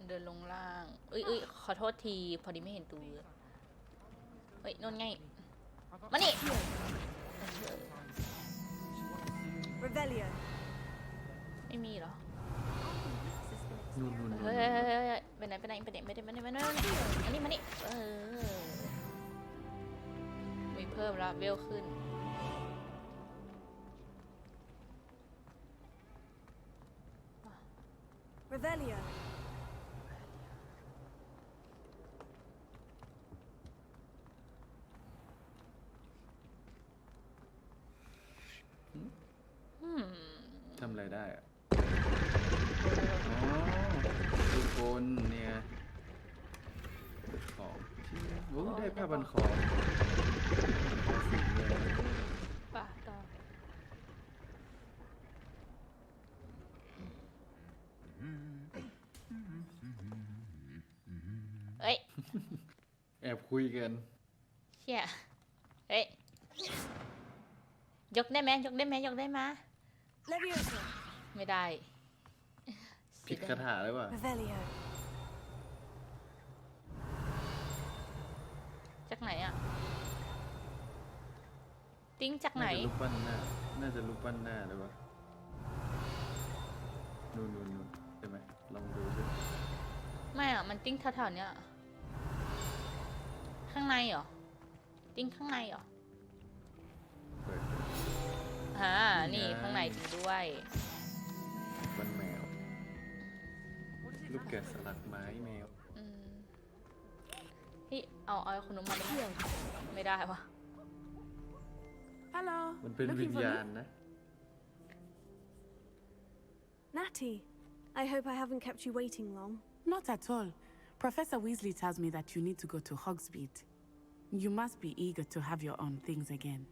เดินลงล่างเอ้ยขอโทษทีพอดีไม่เห็นตัวเฮ้ยนนไงมานี่ Revelio. ไม่มีเหรอ นู่น เฮ้ยไปไหนไม่ได้อันนี้มานี่มีเพิ่มแล้วเวลขึ้น Revelio. อ อะไรได้อะอ๋อทุกคนเนี่ยของที่โอ้ได้ผ้าพันคอสีเงิน ป่ะต่อเอ้ย แอบคุยกัน เชี่ยเอ้ยยกได้ไหมยกได้ไหมยกได้ไหม Leviosa. ไม่ได้ ผิดคาถาหรือเปล่า Revelio. จากไหนอ่ะติ้งจากไหน น่าจะรูปปั้นหน้าน่าจะรูปปั้นหน้าหรือเปล่านู่นใช่ไหมลองดูสิ ไม่อ่ะมันติ้งแถวๆเนี้ยข้างในเหรอติ้งข้างในเหรอ เปิด นี่ข้างในจริงด้วย ปั้นแมวรูปแกะสลักไม้แมว พี่เอาคนนู้นมาได้ไหมไม่ได้วะ Hello. มันเป็นวิญญาณนะ Natty, I hope I haven't kept you waiting long. Not at all. Professor Weasley tells me that you need to go to Hogsmeade. You must be eager to have your own things again.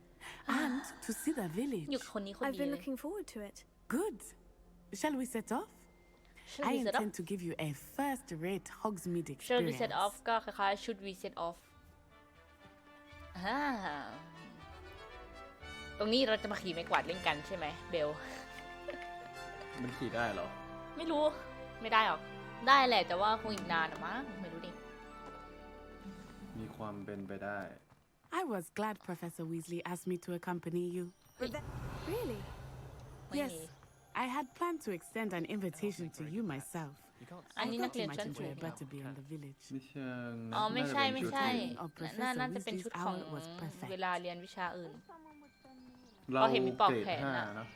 And to see the village. อยู่คนนี้คน I've เดียว been เลย looking forward to it. Good. Shall we set off? Should I we set off? intend to give you a first-rate Hogsmeade Should we experience. set off ก็คล้ายๆ Should we set off ตรงนี้เราจะมาขี่ไม้กวาดเล่นกันใช่ไหมเบล มันขี่ได้เหรอ ไม่รู้ไม่ได้หรอกได้แหละแต่ว่าคงอีกนานอะมั้งไม่รู้ดิ มีความเป็นไปได้ I was glad Professor Weasley asked me to accompany you. Really? Yes. I had planned to extend an invitation to you myself. I thought you might enjoy a better be in the village. ไม่เชิงนะ อ๋อไม่ใช่ น่าจะเป็นชุด น่าจะเป็นชุดของ was perfect. เวลาเรียนวิชาอื่น เรา ก็เห็นมีปอก เกรด แขน 5 อะ เนาะ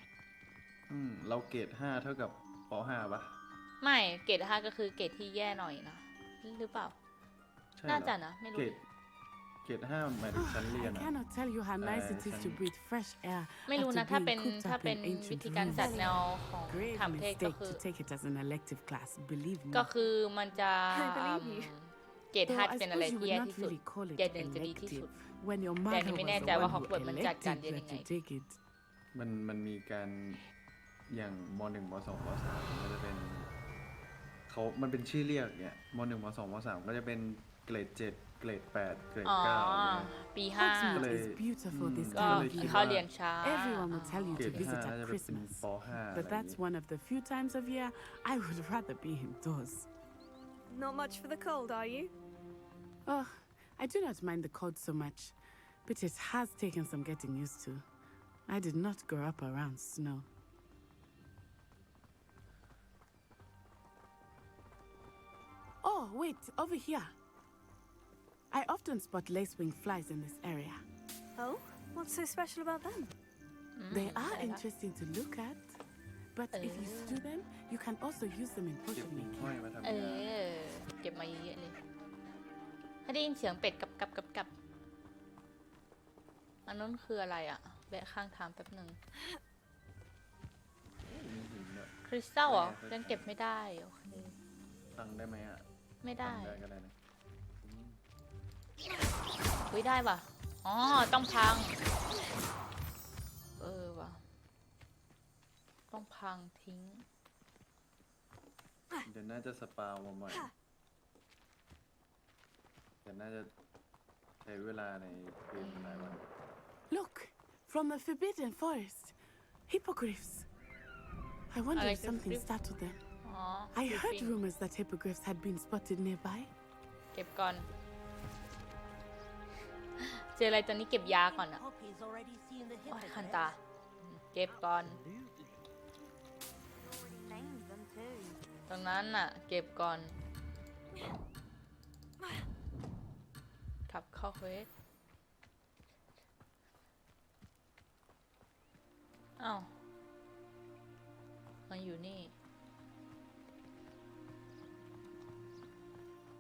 เราเกรด5เท่ากับป5ปะ ไม่เกรด5ก็คือเกรดที่แย่หน่อยนะหรือเปล่า ใช่เหรอ น่าจะนะไม่รู้ เกรด5หมายถึงชั้นเรียน I อะ cannot tell you how nice it is to breathe fresh air ไม่รู้ after นะถ้าเป็น being cooped ถ้า up เป็น in วิ ancient ธีการจัด rooms. แนวของ Grave ถามเทศก็ mistake คือ to take it as an elective class, believe me. ก็คือมันจะ I believe you. เกรด Though 5 I เป็นอะไร suppose you ที่ would แย่ not ที่สุด really call it เกรด1จะดีที่สุด elective when your แต่ mother นี่ was ไม่ the แน่ใจว่า one ฮอก who วอตส์มันจัดการเรียน elected ยังไง you to take it. มันมีการอย่างม1ม2ม3ก็จะเป็นมันเป็นชื่อเรียกเนี่ยม1ม2ม3ก็จะเป็นเกรด7เกรด8เกรด อ๋อ 9 ปี Hogsmeade is beautiful this ก็ time of เข้า year. เรียนช้า Everyone will tell you เกร to ด visit 5 at จะเป็น Christmas, ป5 but that's one of the few times of year I would rather be indoors. Not much for the cold, are you? Oh, I do not mind the cold so much, but it has taken some getting used to. I did not grow up around snow. Oh, wait, over here. I often spot lacewing flies in this area. Oh, what's so special about them? They are interesting to look at, but if you stew them, you can also use them in เก็บ potion หิ่ง making. ห้อยมาทำ เอย า เก็บมาเยอะๆเลยถ้าได้ยินเสียงเป็ดกับอันนั้นคืออะไรอ่ะแวะข้างทางแป๊บหนึ่ง มีหินเนี่ย คริสตัลเหรอยังเก็บไม่ได้โอเค ตังได้ไหมอ่ะ ไม่ได้ ตังได้ก็ได้นะ อุ้ยได้ป่ะอ๋อต้องพังว่ะต้องพังทิ้ง เดี๋ยวน่าจะสปาวมาใหม่เดี๋ยวน่าจะใช้เวลาในเกมหลายวัน Look, from the Forbidden Forest. Hippogriffs. I wonder if something startled them. I heard rumors that hippogriffs had been spotted nearby. เก็บก่อน เจออะไรตอนนี้เก็บยาก่อนอ่ะ Poppy's already seen the โอ้ย hippogriff. คันตา เก็บก่อน Named them too. ตรงนั้นน่ะ เก็บก่อนขับเข้าเควสอ้าวมันอยู่นี่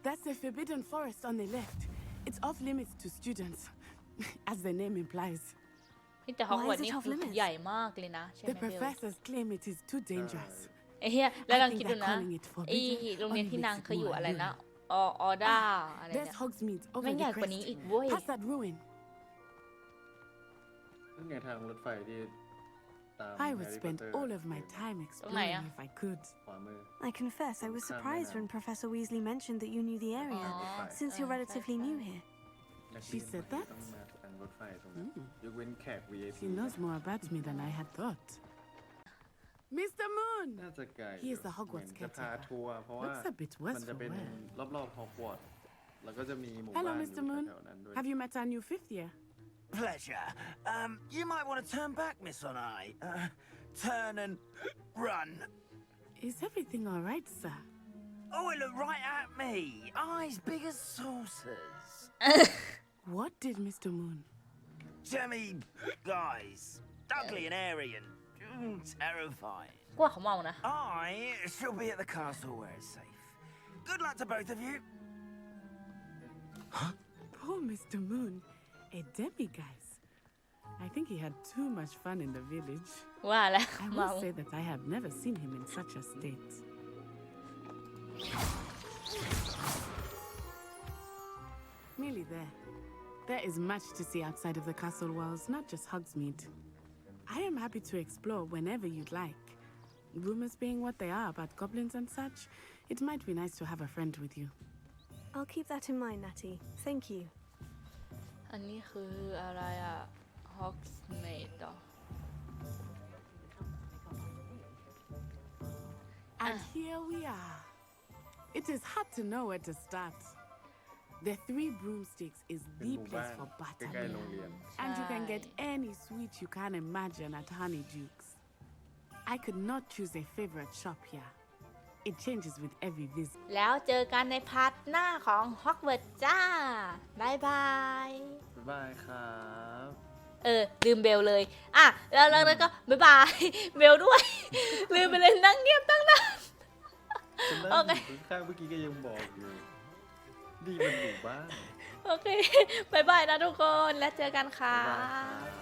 That's the Forbidden Forest on the left. It's off limits to students, as the name implies. นี่แต่ฮอกวอตส์นี่คือใหญ่มากเลยนะใช่ไหม The เบล professors claim it is too dangerous. ไอ้เหี้ยแล้วลอง I think คิดดู they're นะ calling it ไอ้ forbidden โรงเรียน only ที่นาง makes เคยอยู่ more อะไรนะ alluring. ออด้าอะไร There's เนี่ย Hogsmeade ไม่ over ใหญ่ the กว่านี้ crest. อีกเว้ย Past that ruin. นั่นไงทางรถไฟที่ตาม I would spend all of my time exploring if I could. ขวามือ I confess I was surprised when Professor Weasley mentioned that you knew the area, since you're relatively new here. She said that? ต้องมาทางรถไฟตรงนั้นยกเว้นแขก VIP She knows more about me than I had thought. Mr. Moon! น่าจะไกล He is the Hogwarts จะพา caretaker. ทัวร์เพราะว่า Looks a bit มัน worse จะ for เป็น wear. รอบๆฮอกวอตส์แล้วก็จะมีหมู่บ้าน Hello, อยู่ Mr. Moon. แถวๆนั้นด้วย Have you met our new fifth year? Pleasure. You might want to turn back, Miss Onai. Turn and run. Is everything all right, sir? Oh, it looked right at me. Eyes big as saucers. What did Mr. Moon? Jemmy guys. Ugly and airy and terrifying. กว่าเขาเมานะ I shall be at the castle where it's safe. Good luck to both of you. Poor Mr. Moon. A demiguise. I think he had too much fun in the village. ว่าแล้ว I เมา will say that I have never seen him in such a state. Nearly there. There is much to see outside of the castle walls, not just Hogsmeade. I am happy to explore whenever you'd like. Rumors being what they are about goblins and such, it might be nice to have a friend with you. I'll keep that in mind, Natty. Thank you. อันนี้คืออะไรอะฮอกส์เมดเหรอ And here we are. It is hard to know where to start. The Three Broomsticks is the place for ใกล้ๆโรง buttermilk. เรียน And you can get any sweet you can imagine at Honeyduke's. I could not choose a favorite shop here. It changes with every visit. แล้วเจอกันในพาร์ทหน้าของฮอกวอตส์จ้าบายบาย บ๊ายบายครับ ลืมเบลเลยอ่ะแล้วก็บายบายเบลด้วย ลืมไปเลยนั่งเงียบตั้งนาน ฉัน โอ นั่ง เค อยู่ข้างๆเมื่อกี้ก็ยังบอกอยู่ดีมันหมู่บ้าน โอเคบายบายนะทุกคนแล้วเจอกันค่ะ บ๊ายบายครับ